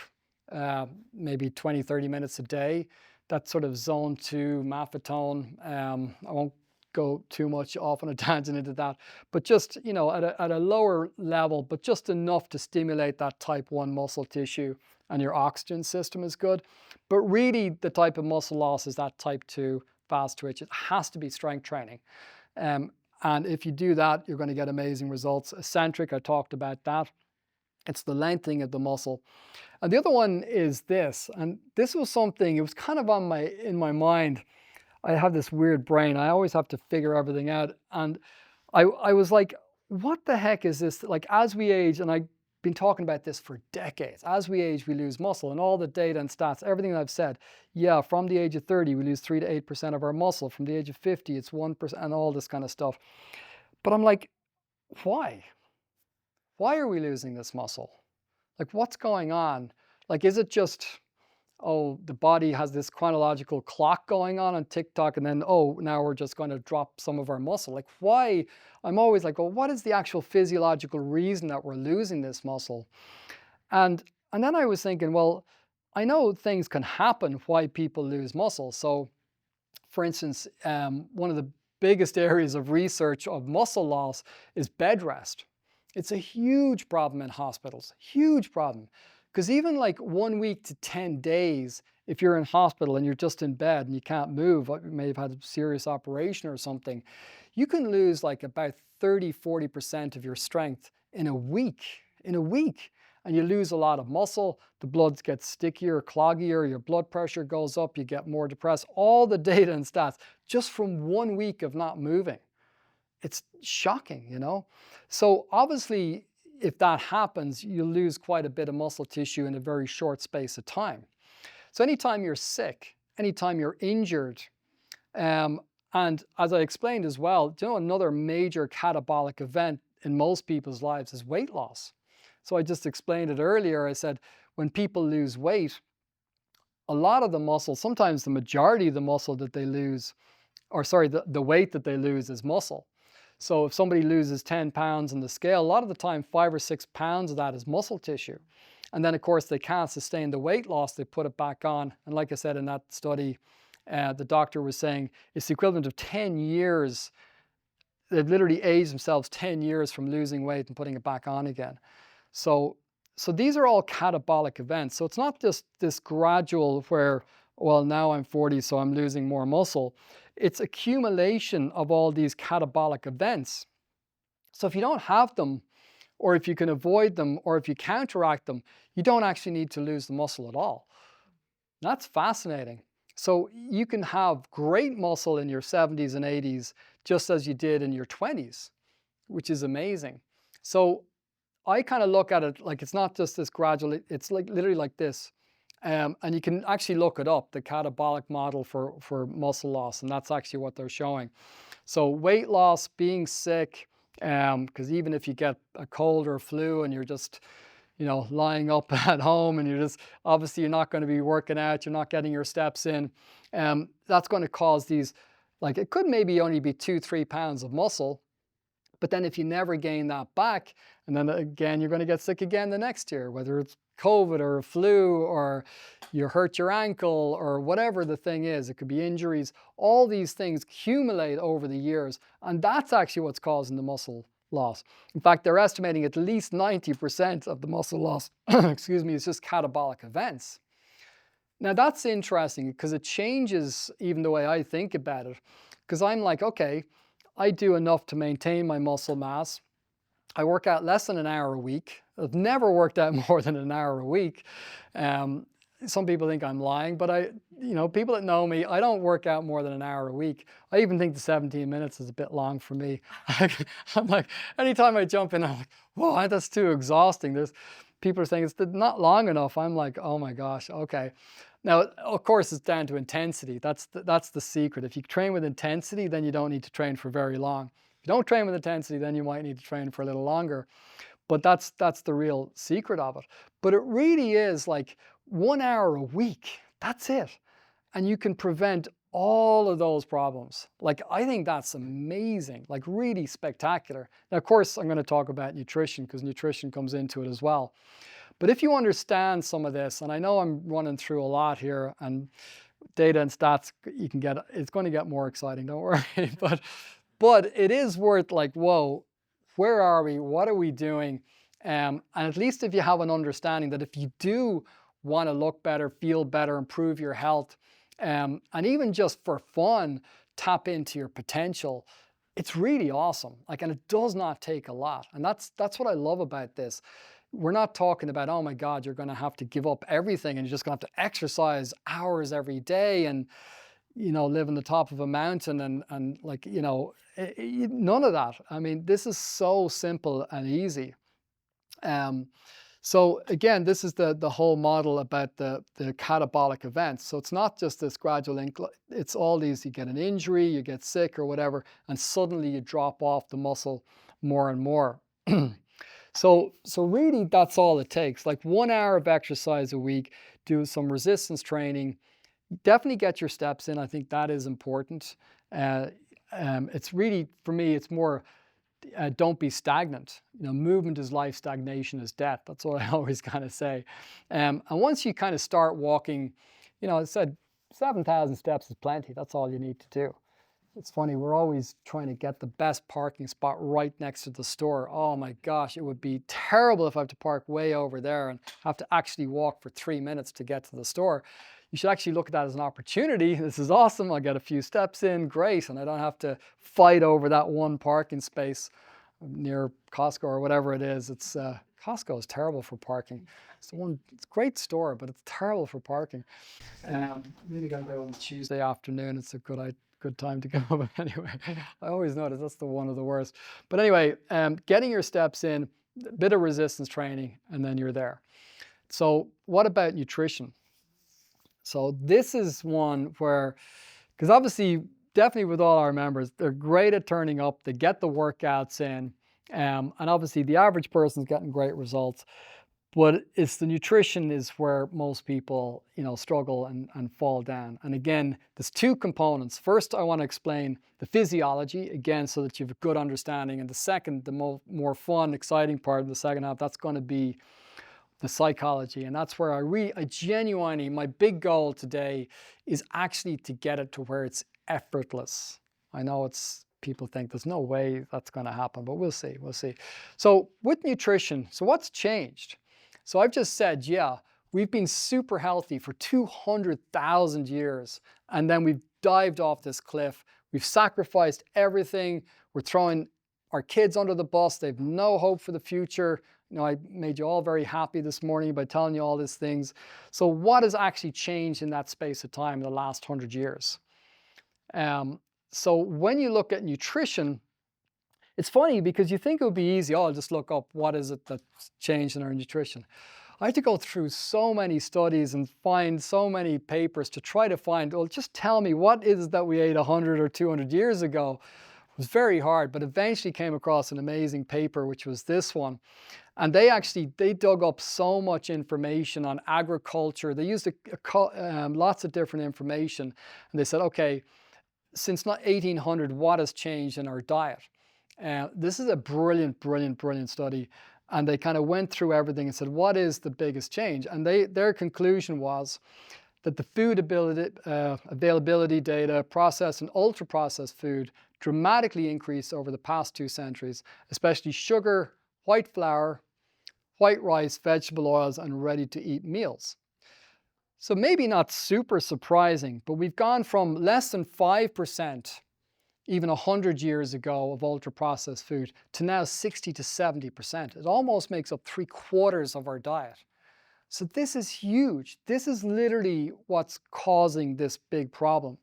maybe 20, 30 minutes a day. That's sort of zone 2, maffetone. I won't go too much off on a tangent into that, but just, you know, at a lower level, but just enough to stimulate that type 1 muscle tissue, and your oxygen system is good. But really the type of muscle loss is that type 2 fast twitch. It has to be strength training. And if you do that, you're going to get amazing results. Eccentric, I talked about that. It's the lengthening of the muscle. And the other one is this, and this was something, it was kind of in my mind. I have this weird brain. I always have to figure everything out. And I was like, what the heck is this? Like as we age, and I've been talking about this for decades, as we age, we lose muscle, and all the data and stats, everything that I've said, yeah, from the age of 30, we lose 3 to 8% of our muscle. From the age of 50, it's 1%, and all this kind of stuff. But I'm like, why? Why are we losing this muscle? Like what's going on? Like, is it just, the body has this chronological clock going on TikTok, and then, now we're just going to drop some of our muscle. Like why? I'm always like, well, what is the actual physiological reason that we're losing this muscle? And then I was thinking, well, I know things can happen why people lose muscle. So for instance, one of the biggest areas of research of muscle loss is bed rest. It's a huge problem in hospitals, huge problem. Because even like 1 week to 10 days, if you're in hospital and you're just in bed and you can't move, you may have had a serious operation or something, you can lose like about 30, 40% of your strength in a week, and you lose a lot of muscle, the blood gets stickier, cloggier, your blood pressure goes up, you get more depressed, all the data and stats just from 1 week of not moving. It's shocking, you know? So obviously, if that happens, you lose quite a bit of muscle tissue in a very short space of time. So anytime you're sick, anytime you're injured, and as I explained as well, another major catabolic event in most people's lives is weight loss. So I just explained it earlier. I said, when people lose weight, a lot of the muscle, sometimes the majority of the muscle that they lose, the weight that they lose is muscle. So if somebody loses 10 pounds on the scale, a lot of the time 5 or 6 pounds of that is muscle tissue. And then of course they can't sustain the weight loss, they put it back on. And like I said in that study, the doctor was saying it's the equivalent of 10 years. They've literally aged themselves 10 years from losing weight and putting it back on again. So these are all catabolic events. So it's not just this gradual where, well, now I'm 40, so I'm losing more muscle. It's accumulation of all these catabolic events. So if you don't have them, or if you can avoid them, or if you counteract them, you don't actually need to lose the muscle at all. That's fascinating. So you can have great muscle in your 70s and 80s, just as you did in your 20s, which is amazing. So I kind of look at it like it's not just this gradual, it's like literally like this. And you can actually look it up, the catabolic model for muscle loss, and that's actually what they're showing. So weight loss, being sick, because even if you get a cold or flu and you're just, lying up at home and obviously you're not going to be working out, you're not getting your steps in, that's going to cause these, like it could maybe only be 2-3 pounds of muscle, But then if you never gain that back, and then again, you're going to get sick again the next year, whether it's COVID or a flu or you hurt your ankle or whatever the thing is, it could be injuries. All these things accumulate over the years, and that's actually what's causing the muscle loss. In fact, they're estimating at least 90% of the muscle loss, excuse me, is just catabolic events. Now that's interesting because it changes even the way I think about it. Because I'm like, okay, I do enough to maintain my muscle mass. I work out less than an hour a week. I've never worked out more than an hour a week. Some people think I'm lying, but people that know me, I don't work out more than an hour a week. I even think the 17 minutes is a bit long for me. I'm like, anytime I jump in, I'm like, whoa, that's too exhausting. People are saying it's not long enough. I'm like, oh my gosh, okay. Now, of course, it's down to intensity. That's the secret. If you train with intensity, then you don't need to train for very long. If you don't train with intensity, then you might need to train for a little longer. But that's the real secret of it. But it really is like 1 hour a week. That's it. And you can prevent all of those problems. Like, I think that's amazing, like really spectacular. Now, of course, I'm going to talk about nutrition because nutrition comes into it as well. But if you understand some of this, and I know I'm running through a lot here, and data and stats, it's going to get more exciting, don't worry. But it is worth like, whoa, where are we? What are we doing? And at least if you have an understanding that if you do want to look better, feel better, improve your health, and even just for fun, tap into your potential, it's really awesome. Like, and it does not take a lot. And that's what I love about this. We're not talking about, oh my God, you're going to have to give up everything and you're just going to have to exercise hours every day and, live on the top of a mountain and like, none of that. I mean, this is so simple and easy. So again, this is the whole model about the catabolic events. So it's not just this gradual it's all these, you get an injury, you get sick or whatever, and suddenly you drop off the muscle more and more. So really that's all it takes. Like 1 hour of exercise a week, do some resistance training, definitely get your steps in. I think that is important. It's really, for me, it's more, don't be stagnant. Movement is life, stagnation is death. That's what I always kind of say. And once you kind of start walking, I said 7,000 steps is plenty. That's all you need to do. It's funny, we're always trying to get the best parking spot right next to the store. Oh my gosh, it would be terrible if I have to park way over there and have to actually walk for 3 minutes to get to the store. You should actually look at that as an opportunity. This is awesome. I get a few steps in, great, and I don't have to fight over that one parking space near Costco or whatever it is. It's Costco is terrible for parking. It's a great store, but it's terrible for parking. Maybe gotta go on Tuesday afternoon. It's a good time to go. But anyway, I always notice that's one of the worst. But anyway, getting your steps in, a bit of resistance training, and then you're there. So what about nutrition? So this is one where, because obviously, definitely with all our members, they're great at turning up, they get the workouts in, and obviously the average person's getting great results, but it's the nutrition is where most people, struggle and fall down. And again, there's two components. First, I want to explain the physiology, again, so that you have a good understanding. And the second, the more fun, exciting part of the second half, that's going to be the psychology. And that's where I genuinely, my big goal today is actually to get it to where it's effortless. I know people think there's no way that's going to happen, but we'll see. So with nutrition, so what's changed? So I've just said, yeah, we've been super healthy for 200,000 years, and then we've dived off this cliff. We've sacrificed everything. We're throwing our kids under the bus. They've no hope for the future. I made you all very happy this morning by telling you all these things. So what has actually changed in that space of time in the last 100 years? So when you look at nutrition, it's funny because you think it would be easy. I'll just look up what is it that's changed in our nutrition. I had to go through so many studies and find so many papers to try to find, well, just tell me what is it that we ate 100 or 200 years ago. It was very hard, but eventually came across an amazing paper, which was this one. And they dug up so much information on agriculture. They used lots of different information. And they said, okay, since 1800, what has changed in our diet? This is a brilliant, brilliant, brilliant study. And they kind of went through everything and said, what is the biggest change? And their conclusion was that the food availability data, processed and ultra-processed food dramatically increased over the past 2 centuries, especially sugar, white flour, white rice, vegetable oils, and ready-to-eat meals. So maybe not super surprising, but we've gone from less than 5%, even 100 years ago, of ultra-processed food to now 60 to 70%. It almost makes up 3/4 of our diet. So this is huge. This is literally what's causing this big problem,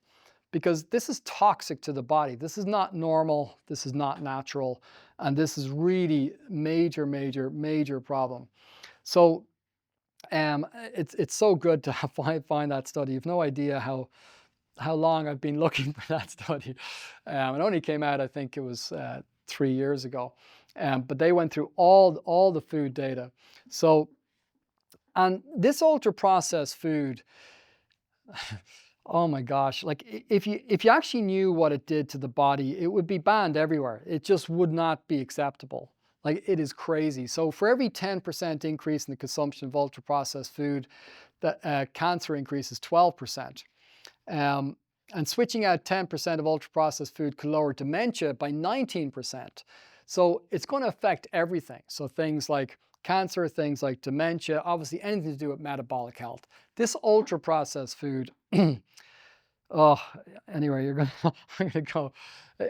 because this is toxic to the body. This is not normal. This is not natural. And this is really major, major, major problem. So it's so good to find that study. You've no idea how long I've been looking for that study. It only came out, I think it was 3 years ago. But they went through all the food data. So, and this ultra-processed food, oh my gosh, like if you actually knew what it did to the body, it would be banned everywhere. It just would not be acceptable. Like, it is crazy. So for every 10% increase in the consumption of ultra-processed food, the cancer increases 12%. And switching out 10% of ultra-processed food could lower dementia by 19%. So it's going to affect everything. So things like cancer, things like dementia, obviously anything to do with metabolic health. This ultra-processed food, oh, anyway, I'm gonna go.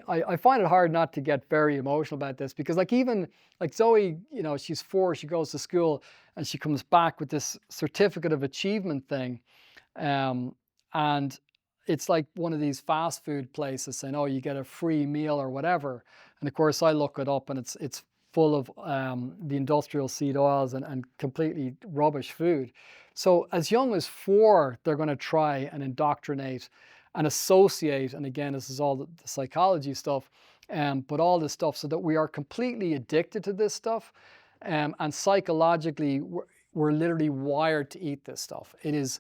I find it hard not to get very emotional about this, because like, even like Zoe, she's 4, she goes to school and she comes back with this certificate of achievement thing. And it's like one of these fast food places saying, oh, you get a free meal or whatever. And of course I look it up and it's full of the industrial seed oils and completely rubbish food. So as young as 4, they're going to try and indoctrinate and associate, and again, this is all the psychology stuff, but all this stuff, so that we are completely addicted to this stuff, and psychologically we're literally wired to eat this stuff. It is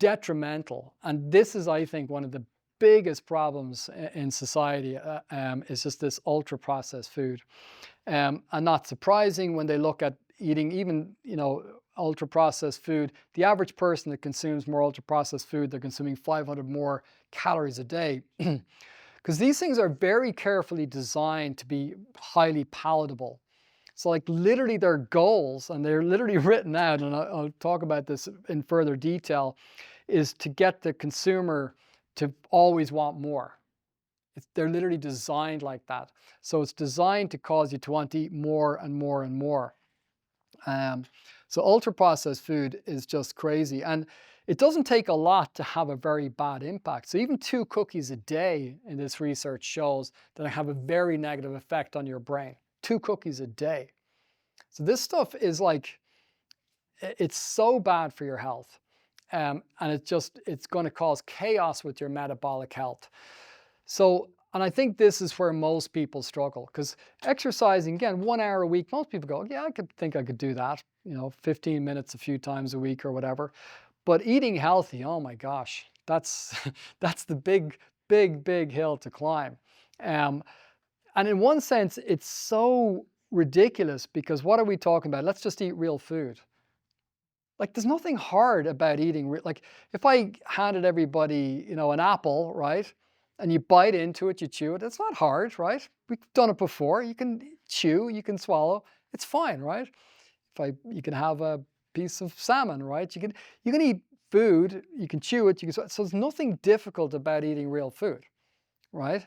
detrimental, and this is, I think, one of the biggest problems in society, is just this ultra-processed food. And not surprising when they look at eating even, ultra-processed food, the average person that consumes more ultra-processed food, they're consuming 500 more calories a day. Because these things are very carefully designed to be highly palatable. So like, literally their goals, and they're literally written out, and I'll talk about this in further detail, is to get the consumer to always want more. They're literally designed like that. So it's designed to cause you to want to eat more and more and more. So ultra-processed food is just crazy. And it doesn't take a lot to have a very bad impact. So even 2 cookies a day in this research shows that it have a very negative effect on your brain. 2 cookies a day. So this stuff is like, it's so bad for your health. And it's going to cause chaos with your metabolic health. So, and I think this is where most people struggle, because exercising, again, 1 hour a week, most people go, yeah, I could do that, 15 minutes a few times a week or whatever. But eating healthy, oh my gosh, that's the big, big, big hill to climb. And in one sense, it's so ridiculous, because what are we talking about? Let's just eat real food. Like, there's nothing hard about eating like, if I handed everybody, an apple, right? And you bite into it, you chew it, it's not hard, right? We've done it before. You can chew, you can swallow, it's fine, right? You can have a piece of salmon, right? You can eat food, you can chew it, so there's nothing difficult about eating real food, right?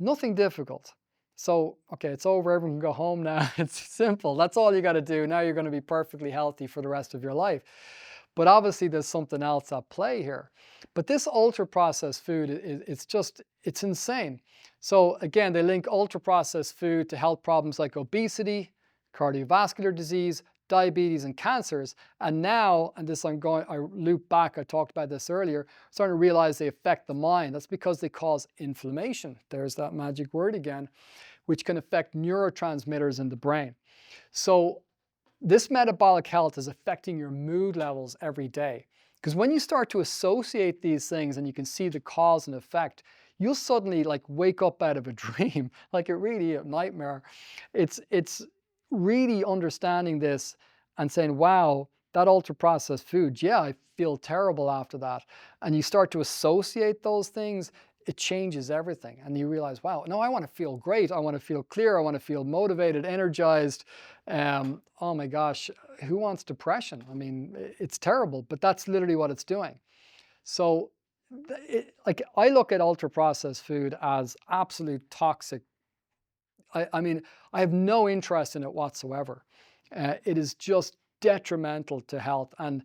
Nothing difficult. So, okay, it's over, everyone can go home now. It's simple, that's all you got to do. Now you're going to be perfectly healthy for the rest of your life. But obviously there's something else at play here. But this ultra-processed food, it's insane. So again, they link ultra-processed food to health problems like obesity, cardiovascular disease, diabetes, and cancers. And now, and this I loop back, I talked about this earlier, starting to realize they affect the mind. That's because they cause inflammation. There's that magic word again, which can affect neurotransmitters in the brain. So this metabolic health is affecting your mood levels every day. Because when you start to associate these things and you can see the cause and effect, you'll suddenly like wake up out of a dream, like it really a nightmare. It's really understanding this and saying, wow, that ultra processed food, yeah, I feel terrible after that. And you start to associate those things, it changes everything. And you realize, wow, no, I want to feel great. I want to feel clear. I want to feel motivated, energized. Oh my gosh, who wants depression? I mean, it's terrible, but that's literally what it's doing. So like I look at ultra processed food as absolute toxic. I mean, I have no interest in it whatsoever. It is just detrimental to health. And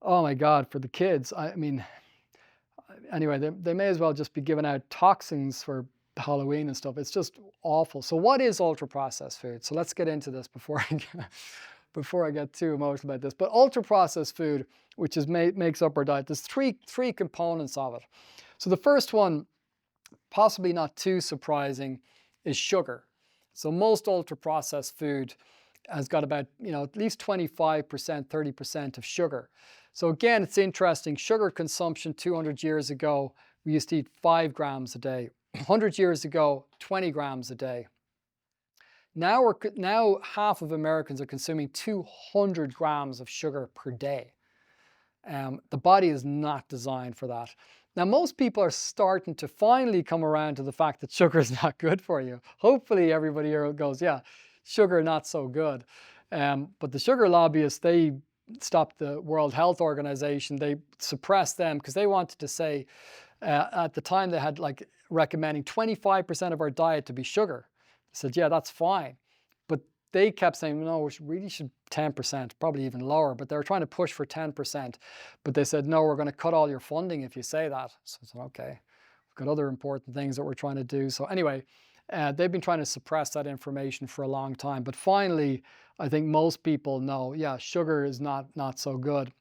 oh my God, for the kids, I mean, anyway, they may as well just be giving out toxins for Halloween and stuff. It's just awful. So what is ultra processed food? So let's get into this before I get too emotional about this. But ultra processed food, which is makes up our diet, there's three components of it. So the first one, possibly not too surprising, is sugar. So most ultra processed food has got about, at least 25%, 30% of sugar. So again, it's interesting. Sugar consumption 200 years ago, we used to eat 5 grams a day. 100 years ago, 20 grams a day. Now half of Americans are consuming 200 grams of sugar per day. The body is not designed for that. Now, most people are starting to finally come around to the fact that sugar is not good for you. Hopefully everybody here goes, yeah, sugar not so good. But the sugar lobbyists, they stopped the World Health Organization. They suppressed them because they wanted to say, at the time they had like recommending 25% of our diet to be sugar. They said, yeah, that's fine. But they kept saying, no, we really should 10%, probably even lower, but they were trying to push for 10%. But they said, no, we're going to cut all your funding if you say that. So I said, okay, we've got other important things that we're trying to do. So anyway, they've been trying to suppress that information for a long time. But finally, I think most people know, yeah, sugar is not so good.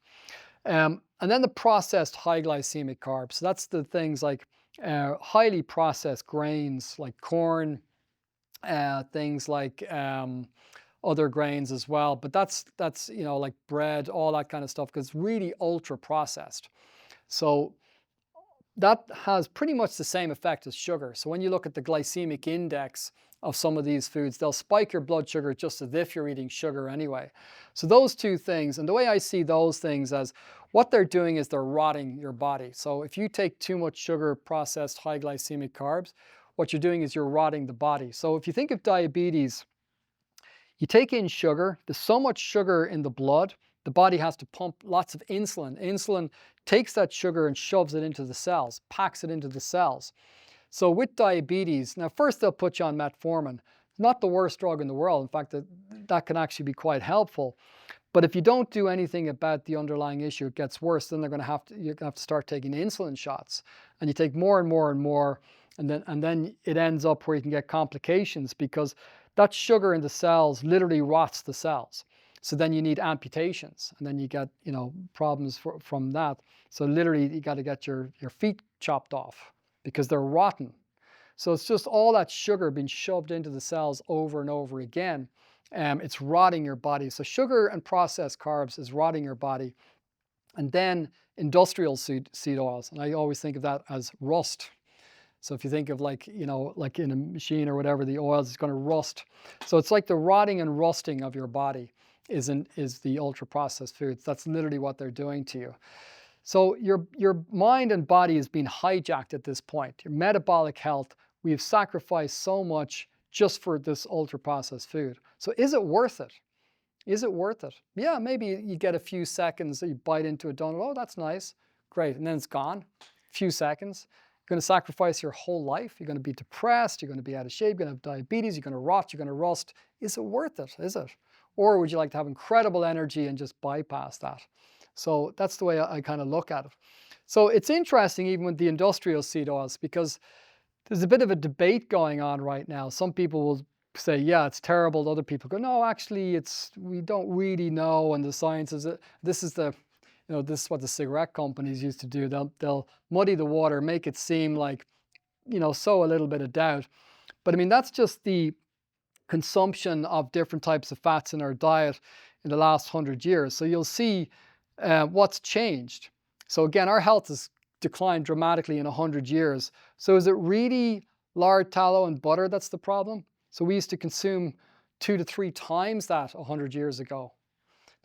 And then the processed high glycemic carbs. So that's the things like highly processed grains like corn, things like other grains as well. But that's like bread, all that kind of stuff, because it's really ultra processed. So that has pretty much the same effect as sugar. So when you look at the glycemic index of some of these foods, they'll spike your blood sugar just as if you're eating sugar anyway. So those two things, and the way I see those things as what they're doing is they're rotting your body. So if you take too much sugar, processed high glycemic carbs, what you're doing is you're rotting the body. So if you think of diabetes, you take in sugar, there's so much sugar in the blood, the body has to pump lots of insulin. Insulin takes that sugar and shoves it into the cells, packs it into the cells. So with diabetes, now first they'll put you on metformin. Not the worst drug in the world. In fact, that can actually be quite helpful. But if you don't do anything about the underlying issue, it gets worse. Then you're going to have to start taking insulin shots, and you take more and more and more, and then it ends up where you can get complications because that sugar in the cells literally rots the cells. So then you need amputations, and then you get problems from that. So literally you got to get your feet chopped off because they're rotten. So it's just all that sugar being shoved into the cells over and over again. It's rotting your body. So sugar and processed carbs is rotting your body. And then industrial seed oils, and I always think of that as rust. So if you think of like in a machine or whatever, the oils is going to rust. So it's like the rotting and rusting of your body is the ultra processed foods. That's literally what they're doing to you. So your mind and body is being hijacked at this point. Your metabolic health, we have sacrificed so much just for this ultra processed food. So is it worth it? Is it worth it? Yeah, maybe you get a few seconds that you bite into a donut. Oh, that's nice. Great. And then it's gone. A few seconds. You're going to sacrifice your whole life. You're going to be depressed. You're going to be out of shape. You're going to have diabetes. You're going to rot. You're going to rust. Is it worth it? Is it? Or would you like to have incredible energy and just bypass that? So that's the way I kind of look at it. So it's interesting even with the industrial seed oils because there's a bit of a debate going on right now. Some people will say, yeah, it's terrible. Other people go, no, actually, we don't really know. And the science is, this is what the cigarette companies used to do. They'll muddy the water, make it seem like, sow a little bit of doubt. But I mean, that's just the consumption of different types of fats in our diet in the last 100 years. So you'll see what's changed. So again, our health is declined dramatically in 100 years. So is it really lard, tallow, and butter that's the problem? So we used to consume 2 to 3 times that 100 years ago.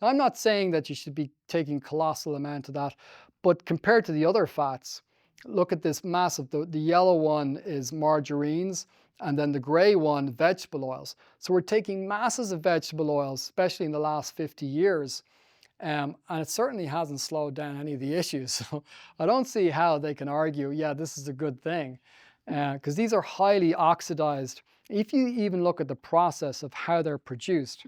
Now, I'm not saying that you should be taking colossal amount of that, but compared to the other fats, look at this massive, the yellow one is margarines, and then the gray one, vegetable oils. So we're taking masses of vegetable oils, especially in the last 50 years, and it certainly hasn't slowed down any of the issues. So I don't see how they can argue, yeah, this is a good thing, because these are highly oxidized. If you even look at the process of how they're produced,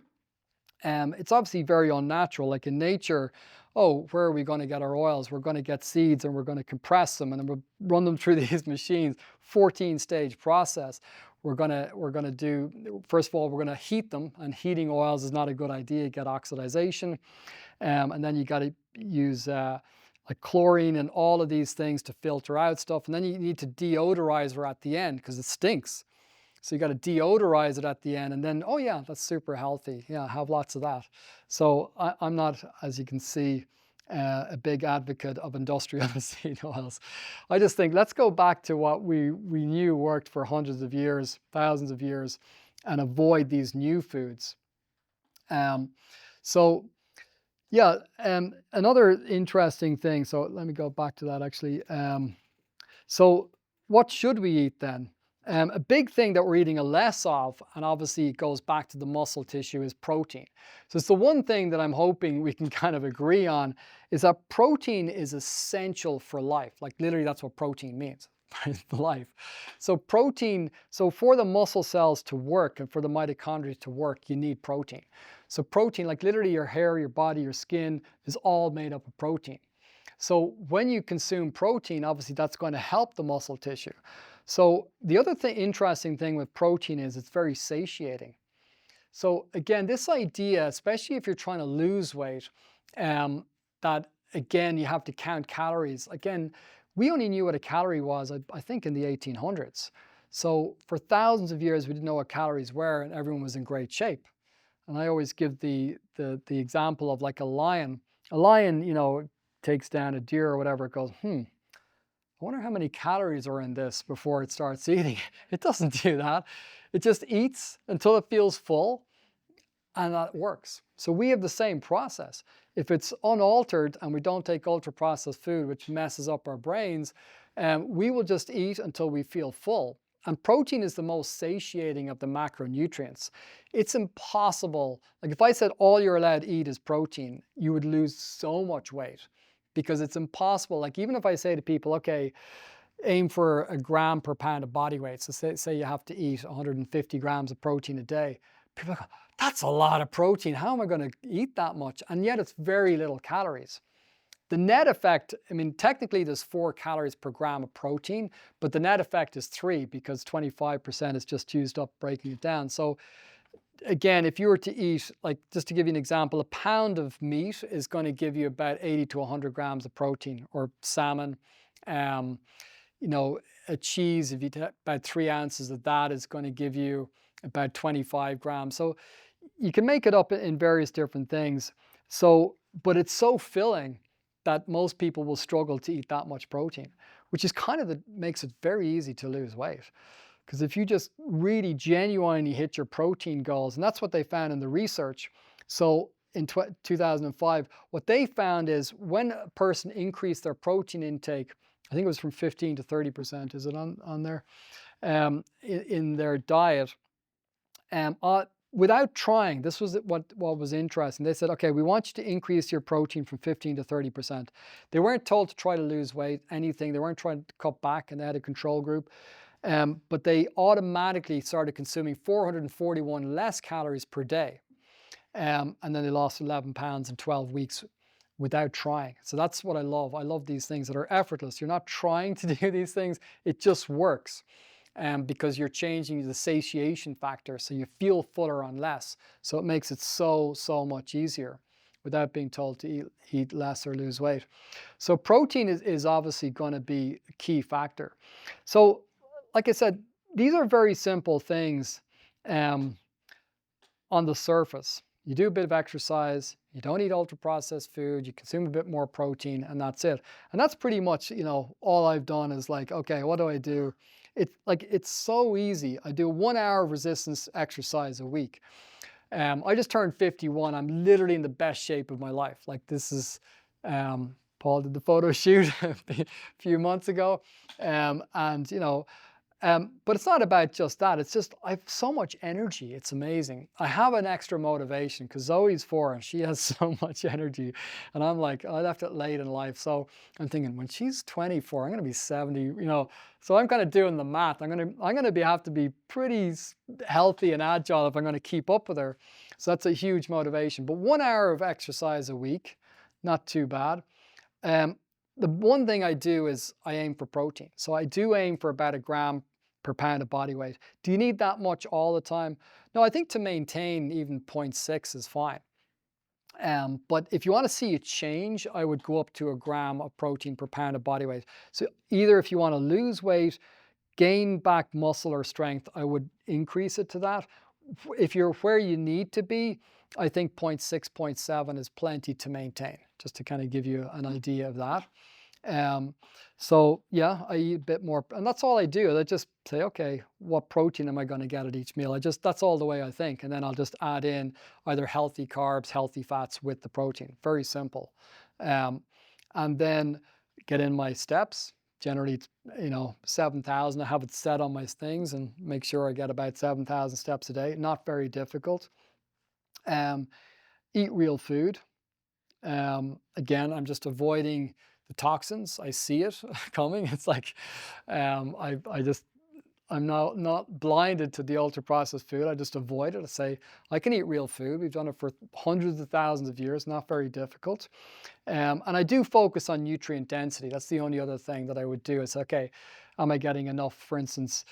it's obviously very unnatural. Like in nature, oh, where are we going to get our oils? We're going to get seeds and we're going to compress them and then we'll run them through these machines. 14-stage process. We're going to do, first of all, we're going to heat them, and heating oils is not a good idea. You get oxidization. And then you got to use like chlorine and all of these things to filter out stuff. And then you need to deodorize it at the end because it stinks. So you got to deodorize it at the end, and then, oh yeah, that's super healthy. Yeah, have lots of that. So I'm not, as you can see, a big advocate of industrial seed oils. I just think let's go back to what we knew worked for hundreds of years, thousands of years, and avoid these new foods. So yeah, another interesting thing. So let me go back to that actually. So what should we eat then? A big thing that we're eating a less of, and obviously it goes back to the muscle tissue, is protein. So it's the one thing that I'm hoping we can kind of agree on, is that protein is essential for life. Like literally that's what protein means, life. So protein, so for the muscle cells to work and for the mitochondria to work, you need protein. So protein, like literally your hair, your body, your skin is all made up of protein. So when you consume protein, obviously that's going to help the muscle tissue. So the other interesting thing with protein is it's very satiating. So again, this idea, especially if you're trying to lose weight, that again, you have to count calories. Again, we only knew what a calorie was, I think, in the 1800s. So for thousands of years, we didn't know what calories were, and everyone was in great shape. And I always give the example of like a lion. A lion, you know, takes down a deer or whatever, it goes, I wonder how many calories are in this before it starts eating. It doesn't do that. It just eats until it feels full, and that works. So we have the same process. If it's unaltered and we don't take ultra-processed food, which messes up our brains, we will just eat until we feel full. And protein is the most satiating of the macronutrients. It's impossible. Like if I said all you're allowed to eat is protein, you would lose so much weight. Because it's impossible. Like even if I say to people, okay, aim for a gram per pound of body weight. So say you have to eat 150 grams of protein a day. People go, that's a lot of protein. How am I going to eat that much? And yet it's very little calories. The net effect, I mean, technically there's 4 calories per gram of protein, but the net effect is 3 because 25% is just used up breaking it down. So again, if you were to eat, like just to give you an example, a pound of meat is going to give you about 80 to 100 grams of protein, or salmon. You know, a cheese, if you take about 3 ounces of that, is going to give you about 25 grams. So you can make it up in various different things. So, but it's so filling that most people will struggle to eat that much protein, which is kind of makes it very easy to lose weight. Because if you just really genuinely hit your protein goals, and that's what they found in the research. So in 2005, what they found is when a person increased their protein intake, I think it was from 15 to 30%, is it on there, in their diet, without trying, this was what was interesting. They said, okay, we want you to increase your protein from 15 to 30%. They weren't told to try to lose weight, anything. They weren't trying to cut back, and they had a control group. But they automatically started consuming 441 less calories per day. And then they lost 11 pounds in 12 weeks without trying. So that's what I love. I love these things that are effortless. You're not trying to do these things. It just works because you're changing the satiation factor. So you feel fuller on less. So it makes it so much easier without being told to eat less or lose weight. So protein is obviously going to be a key factor. So like I said, these are very simple things on the surface. you do a bit of exercise, you don't eat ultra processed food, you consume a bit more protein, and that's it. And that's pretty much, all I've done is like, okay, what do I do? It's so easy. I do 1 hour of resistance exercise a week. I just turned 51. I'm literally in the best shape of my life. Like this is, Paul did the photo shoot a few months ago. And but it's not about just that. It's just I have so much energy. It's amazing. I have an extra motivation because Zoe's 4 and she has so much energy. And I'm like, I left it late in life. So I'm thinking when she's 24, I'm going to be 70, So I'm kind of doing the math. I'm going to have to be pretty healthy and agile if I'm going to keep up with her. So that's a huge motivation. But 1 hour of exercise a week, not too bad. The one thing I do is I aim for protein. So I do aim for about 1 gram per pound of body weight. Do you need that much all the time? No, I think to maintain even 0.6 is fine. But if you want to see a change, I would go up to 1 gram of protein per pound of body weight. So either if you want to lose weight, gain back muscle or strength, I would increase it to that. If you're where you need to be, I think 0.6, 0.7 is plenty to maintain, just to kind of give you an idea of that. So yeah, I eat a bit more, and that's all I do. I just say, okay, what protein am I going to get at each meal? That's all the way I think. And then I'll just add in either healthy carbs, healthy fats with the protein. Very simple. And then get in my steps. Generally, 7,000. I have it set on my things and make sure I get about 7,000 steps a day. Not very difficult. Eat real food. Again, I'm just avoiding the toxins. I see it coming. It's like I'm not blinded to the ultra processed food. I just avoid it. I say I can eat real food. We've done it for hundreds of thousands of years. Not very difficult. And I do focus on nutrient density. That's the only other thing that I would do. Is okay, am I getting enough? For instance,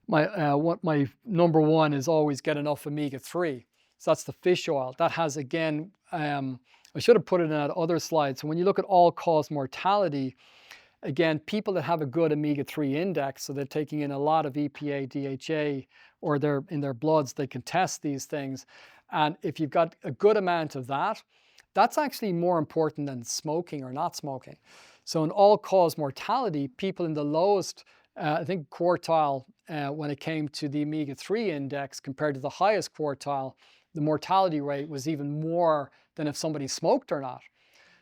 my number one is always get enough omega-3. So that's the fish oil. That has, again, I should have put it in that other slide. So when you look at all-cause mortality, again, people that have a good omega-3 index, so they're taking in a lot of EPA, DHA, or they're in their bloods, they can test these things. And if you've got a good amount of that, that's actually more important than smoking or not smoking. So in all-cause mortality, people in the lowest, I think, quartile, when it came to the omega-3 index compared to the highest quartile, the mortality rate was even more than if somebody smoked or not.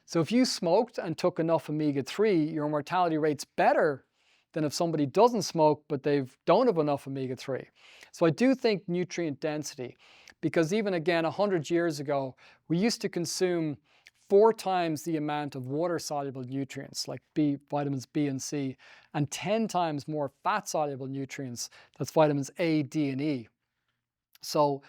So if you smoked and took enough omega-3, your mortality rate's better than if somebody doesn't smoke but they don't have enough omega-3. So I do think nutrient density, because even again 100 years ago, we used to consume 4 times the amount of water-soluble nutrients like vitamins B and C, and 10 times more fat-soluble nutrients, that's vitamins A, D, and E. So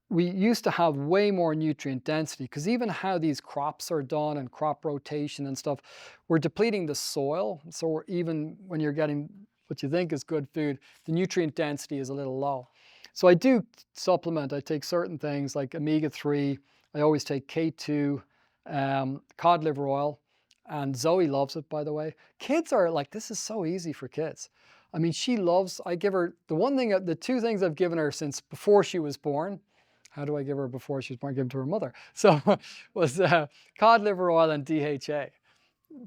we used to have way more nutrient density, because even how these crops are done and crop rotation and stuff, we're depleting the soil. So even when you're getting what you think is good food, the nutrient density is a little low. So I do supplement. I take certain things like omega-3. I always take K2, cod liver oil, and Zoe loves it, by the way. Kids are like, this is so easy for kids. I mean, I give her, the 2 things I've given her since before she was born. How do I give her before she was born? Give them to her mother. So was cod liver oil and DHA.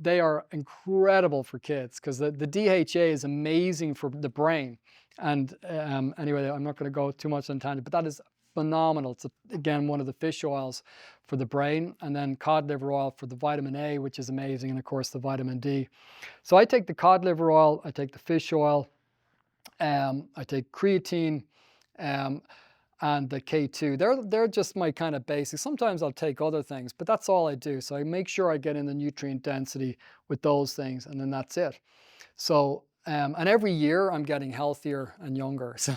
They are incredible for kids because the DHA is amazing for the brain. And anyway, I'm not going to go too much on tangent, but that is phenomenal. It's, again, one of the fish oils for the brain, and then cod liver oil for the vitamin A, which is amazing, and of course the vitamin D. So I take the cod liver oil, I take the fish oil, I take creatine, and the K2. They're just my kind of basics. Sometimes I'll take other things, but that's all I do. So I make sure I get in the nutrient density with those things, and then that's it. So, and every year I'm getting healthier and younger. So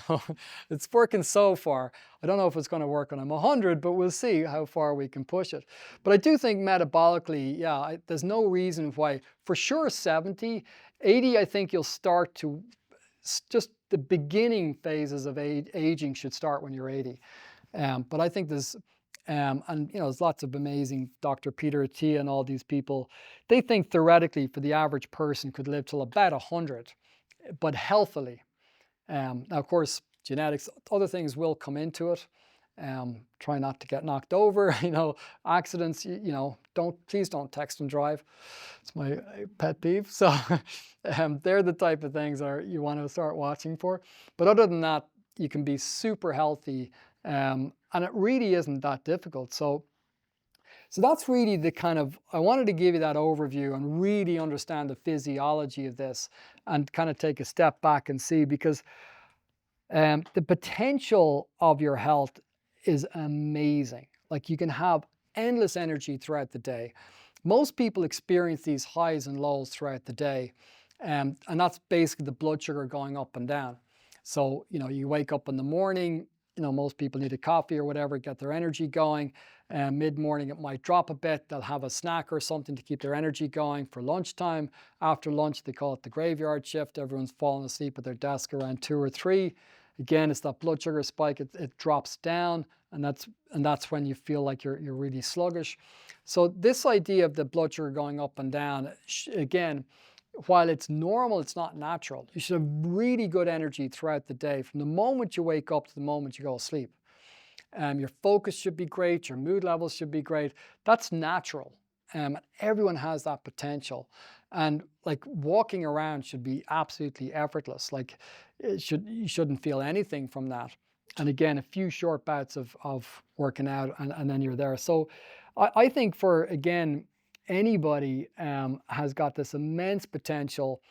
it's working so far. I don't know if it's going to work when I'm 100, but we'll see how far we can push it. But I do think metabolically, yeah, there's no reason why, for sure 70, 80, I think you'll start to just the beginning phases of aging should start when you're 80. But I think there's, there's lots of amazing Dr. Peter Attia and all these people. They think theoretically for the average person could live till about 100, but healthily. Now, of course, genetics, other things will come into it. Try not to get knocked over, accidents, please don't text and drive. It's my pet peeve. So they're the type of things that you want to start watching for. But other than that, you can be super healthy, and it really isn't that difficult. So that's really the I wanted to give you that overview and really understand the physiology of this and kind of take a step back and see, because the potential of your health is amazing. Like, you can have endless energy throughout the day. Most people experience these highs and lows throughout the day, and that's basically the blood sugar going up and down. So, you wake up in the morning, most people need a coffee or whatever, get their energy going. Mid-morning, it might drop a bit. They'll have a snack or something to keep their energy going for lunchtime. After lunch, they call it the graveyard shift. Everyone's falling asleep at their desk around 2 or 3. Again, it's that blood sugar spike. It drops down, and that's when you feel like you're really sluggish. So this idea of the blood sugar going up and down, again, while it's normal, it's not natural. You should have really good energy throughout the day, from the moment you wake up to the moment you go to sleep. Your focus should be great. Your mood levels should be great. That's natural. Everyone has that potential. And like, walking around should be absolutely effortless. Like, you shouldn't feel anything from that. And again, a few short bouts of working out, and then you're there. So I think for, again, anybody has got this immense potential.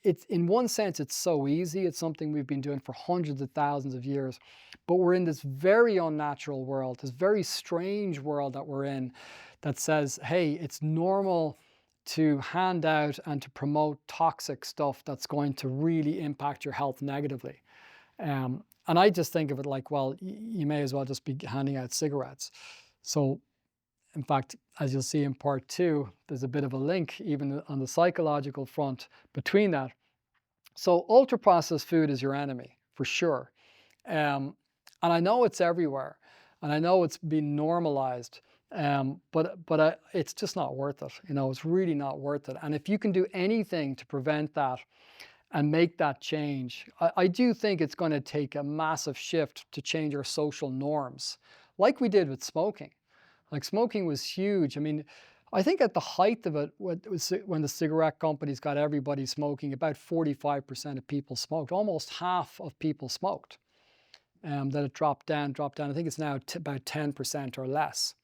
It's, in one sense, it's so easy. It's something we've been doing for hundreds of thousands of years. But we're in this very unnatural world, this very strange world that we're in, that says, hey, it's normal to hand out and to promote toxic stuff that's going to really impact your health negatively. And I just think of it like, well, you may as well just be handing out cigarettes. So, in fact, as you'll see in part 2, there's a bit of a link even on the psychological front between that. So ultra-processed food is your enemy, for sure. And I know it's everywhere, and I know it's been normalized, but it's just not worth it. It's really not worth it. And if you can do anything to prevent that and make that change, I do think it's going to take a massive shift to change our social norms, like we did with smoking. Like, smoking was huge. I mean, I think at the height of it, when the cigarette companies got everybody smoking, about 45% of people smoked. Almost half of people smoked. Then it dropped down. I think it's now about 10% or less.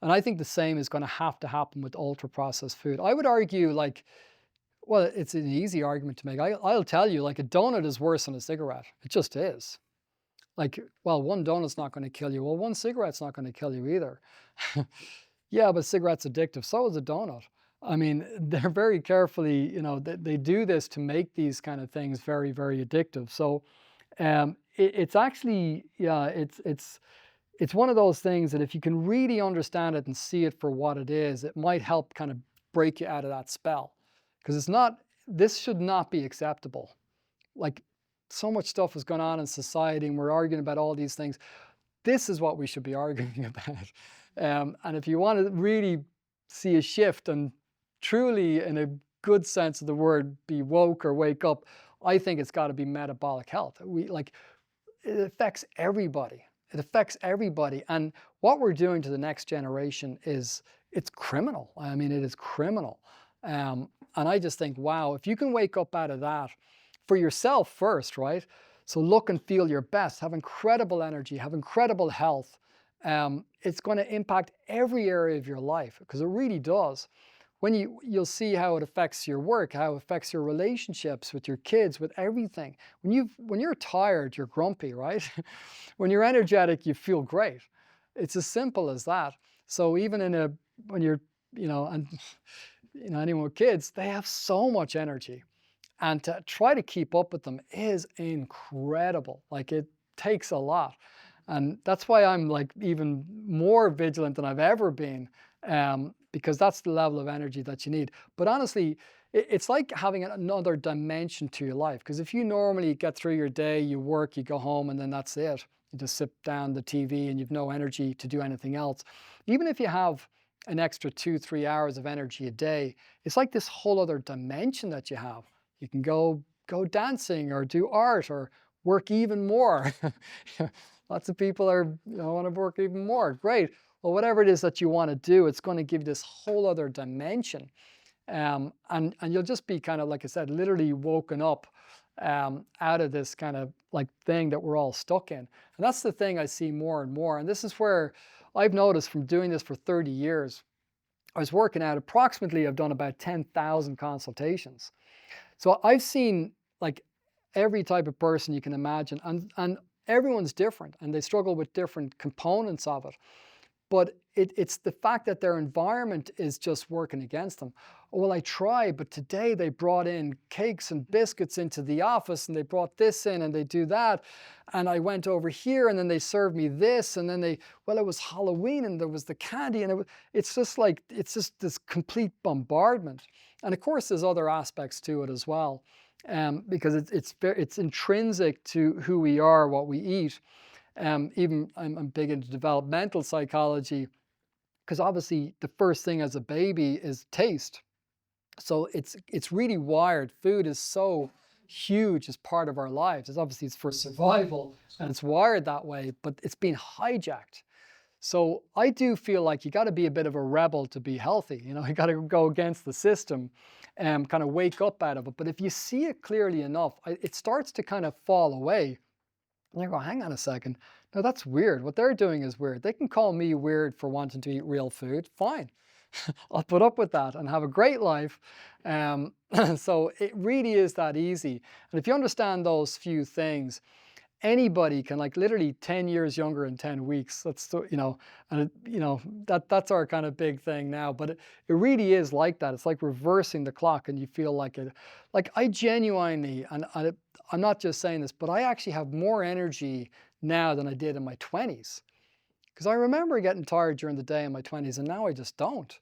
And I think the same is going to happen with ultra-processed food. I would argue, like, well, it's an easy argument to make. I'll tell you, like, a donut is worse than a cigarette. It just is. Like, well, one donut's not going to kill you. Well, one cigarette's not going to kill you either. Yeah, but cigarette's addictive. So is a donut. I mean, they're very carefully, they do this to make these kind of things very, very addictive. So it's actually, yeah, it's one of those things that if you can really understand it and see it for what it is, it might help kind of break you out of that spell. Because this should not be acceptable. Like, so much stuff has gone on in society, and we're arguing about all these things. This is what we should be arguing about. And if you want to really see a shift and truly, in a good sense of the word, be woke or wake up, I think it's got to be metabolic health. It affects everybody. It affects everybody. And what we're doing to the next generation it's criminal. I mean, it is criminal. And I just think, wow, if you can wake up out of that, for yourself first, right? So look and feel your best, have incredible energy, have incredible health. It's going to impact every area of your life, because it really does. When you'll see how it affects your work, how it affects your relationships with your kids, with everything. When you're tired, you're grumpy, right? When you're energetic, you feel great. It's as simple as that. So even when you're, anyone with kids, they have so much energy. And to try to keep up with them is incredible. Like, it takes a lot. And that's why I'm like even more vigilant than I've ever been, because that's the level of energy that you need. But honestly, it's like having another dimension to your life. Because if you normally get through your day, you work, you go home, and then that's it. You just sit down the TV and you've no energy to do anything else. Even if you have an extra 2-3 hours of energy a day, it's like this whole other dimension that you have. You can go dancing or do art or work even more. Lots of people are, want to work even more. Great. Well, whatever it is that you want to do, it's going to give you this whole other dimension. And you'll just be kind of, like I said, literally woken up out of this kind of like thing that we're all stuck in. And that's the thing I see more and more. And this is where I've noticed from doing this for 30 years, I was working out approximately, I've done about 10,000 consultations. So I've seen like every type of person you can imagine, and everyone's different and they struggle with different components of it. But it's the fact that their environment is just working against them. Oh, well, I tried, but today they brought in cakes and biscuits into the office, and they brought this in and they do that. And I went over here and then they served me this. And then it was Halloween and there was the candy. And it's just this complete bombardment. And of course, there's other aspects to it as well, because it's intrinsic to who we are, what we eat. Even I'm big into developmental psychology, because obviously the first thing as a baby is taste. So it's really wired. Food is so huge as part of our lives. It's for survival and it's wired that way, but it's been hijacked. So I do feel like you got to be a bit of a rebel to be healthy. You got to go against the system and kind of wake up out of it. But if you see it clearly enough, it starts to kind of fall away. And you go, hang on a second. No, that's weird. What they're doing is weird. They can call me weird for wanting to eat real food. Fine. I'll put up with that and have a great life. So it really is that easy. And if you understand those few things, anybody can, like, literally 10 years younger in 10 weeks. That's, that's our kind of big thing now. But it really is like that. It's like reversing the clock, and you feel like it. Like, I genuinely, and I'm not just saying this, but I actually have more energy now than I did in my 20s. Because I remember getting tired during the day in my 20s, and now I just don't.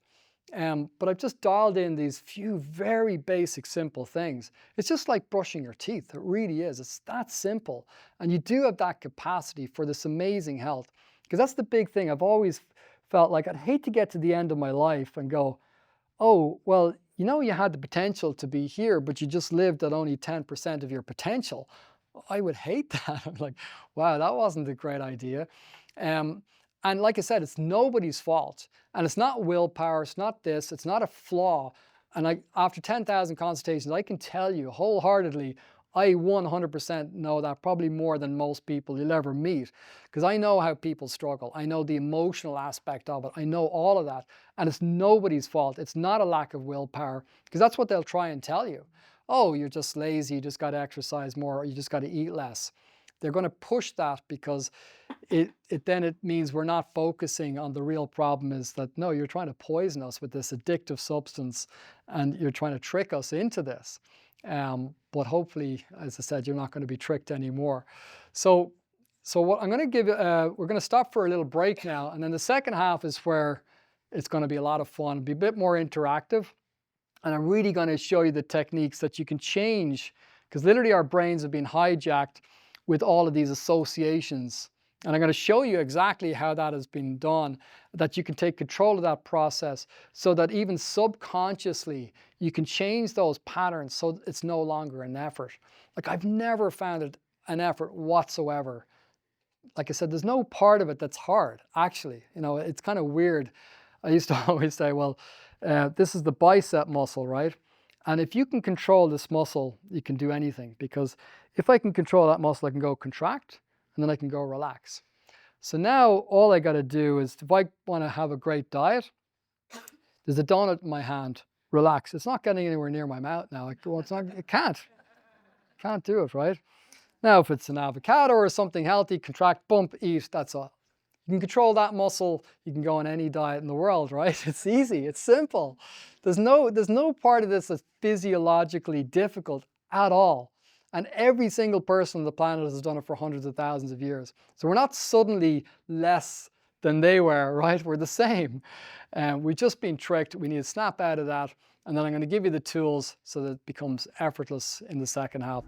But I've just dialed in these few very basic, simple things. It's just like brushing your teeth. It really is. It's that simple. And you do have that capacity for this amazing health. Because that's the big thing. I've always felt like I'd hate to get to the end of my life and go, oh, well, you had the potential to be here, but you just lived at only 10% of your potential. I would hate that. I'm like, wow, that wasn't a great idea. And like I said, it's nobody's fault. And it's not willpower, it's not this, it's not a flaw. And after 10,000 consultations, I can tell you wholeheartedly, I 100% know that, probably more than most people you'll ever meet. Because I know how people struggle. I know the emotional aspect of it. I know all of that. And it's nobody's fault. It's not a lack of willpower, because that's what they'll try and tell you. Oh, you're just lazy, you just got to exercise more, or you just got to eat less. They're going to push that because it means we're not focusing on the real problem. Is that, no, you're trying to poison us with this addictive substance and you're trying to trick us into this. But hopefully, as I said, you're not going to be tricked anymore. So what I'm going to give, we're going to stop for a little break now. And then the second half is where it's going to be a lot of fun, be a bit more interactive. And I'm really going to show you the techniques that you can change, because literally our brains have been hijacked with all of these associations. And I'm going to show you exactly how that has been done, that you can take control of that process so that even subconsciously you can change those patterns so it's no longer an effort. Like, I've never found it an effort whatsoever. Like I said, there's no part of it that's hard, actually. It's kind of weird. I used to always say, well, this is the bicep muscle, right? And if you can control this muscle, you can do anything. Because if I can control that muscle, I can go contract, and then I can go relax. So now all I got to do is, if I want to have a great diet, there's a donut in my hand, relax. It's not getting anywhere near my mouth now. It can't do it, right? Now, if it's an avocado or something healthy, contract, bump, eat, that's all. You can control that muscle, you can go on any diet in the world, right? It's easy, it's simple. There's no part of this that's physiologically difficult at all. And every single person on the planet has done it for hundreds of thousands of years. So we're not suddenly less than they were, right? We're the same. We've just been tricked. We need to snap out of that. And then I'm going to give you the tools so that it becomes effortless in the second half.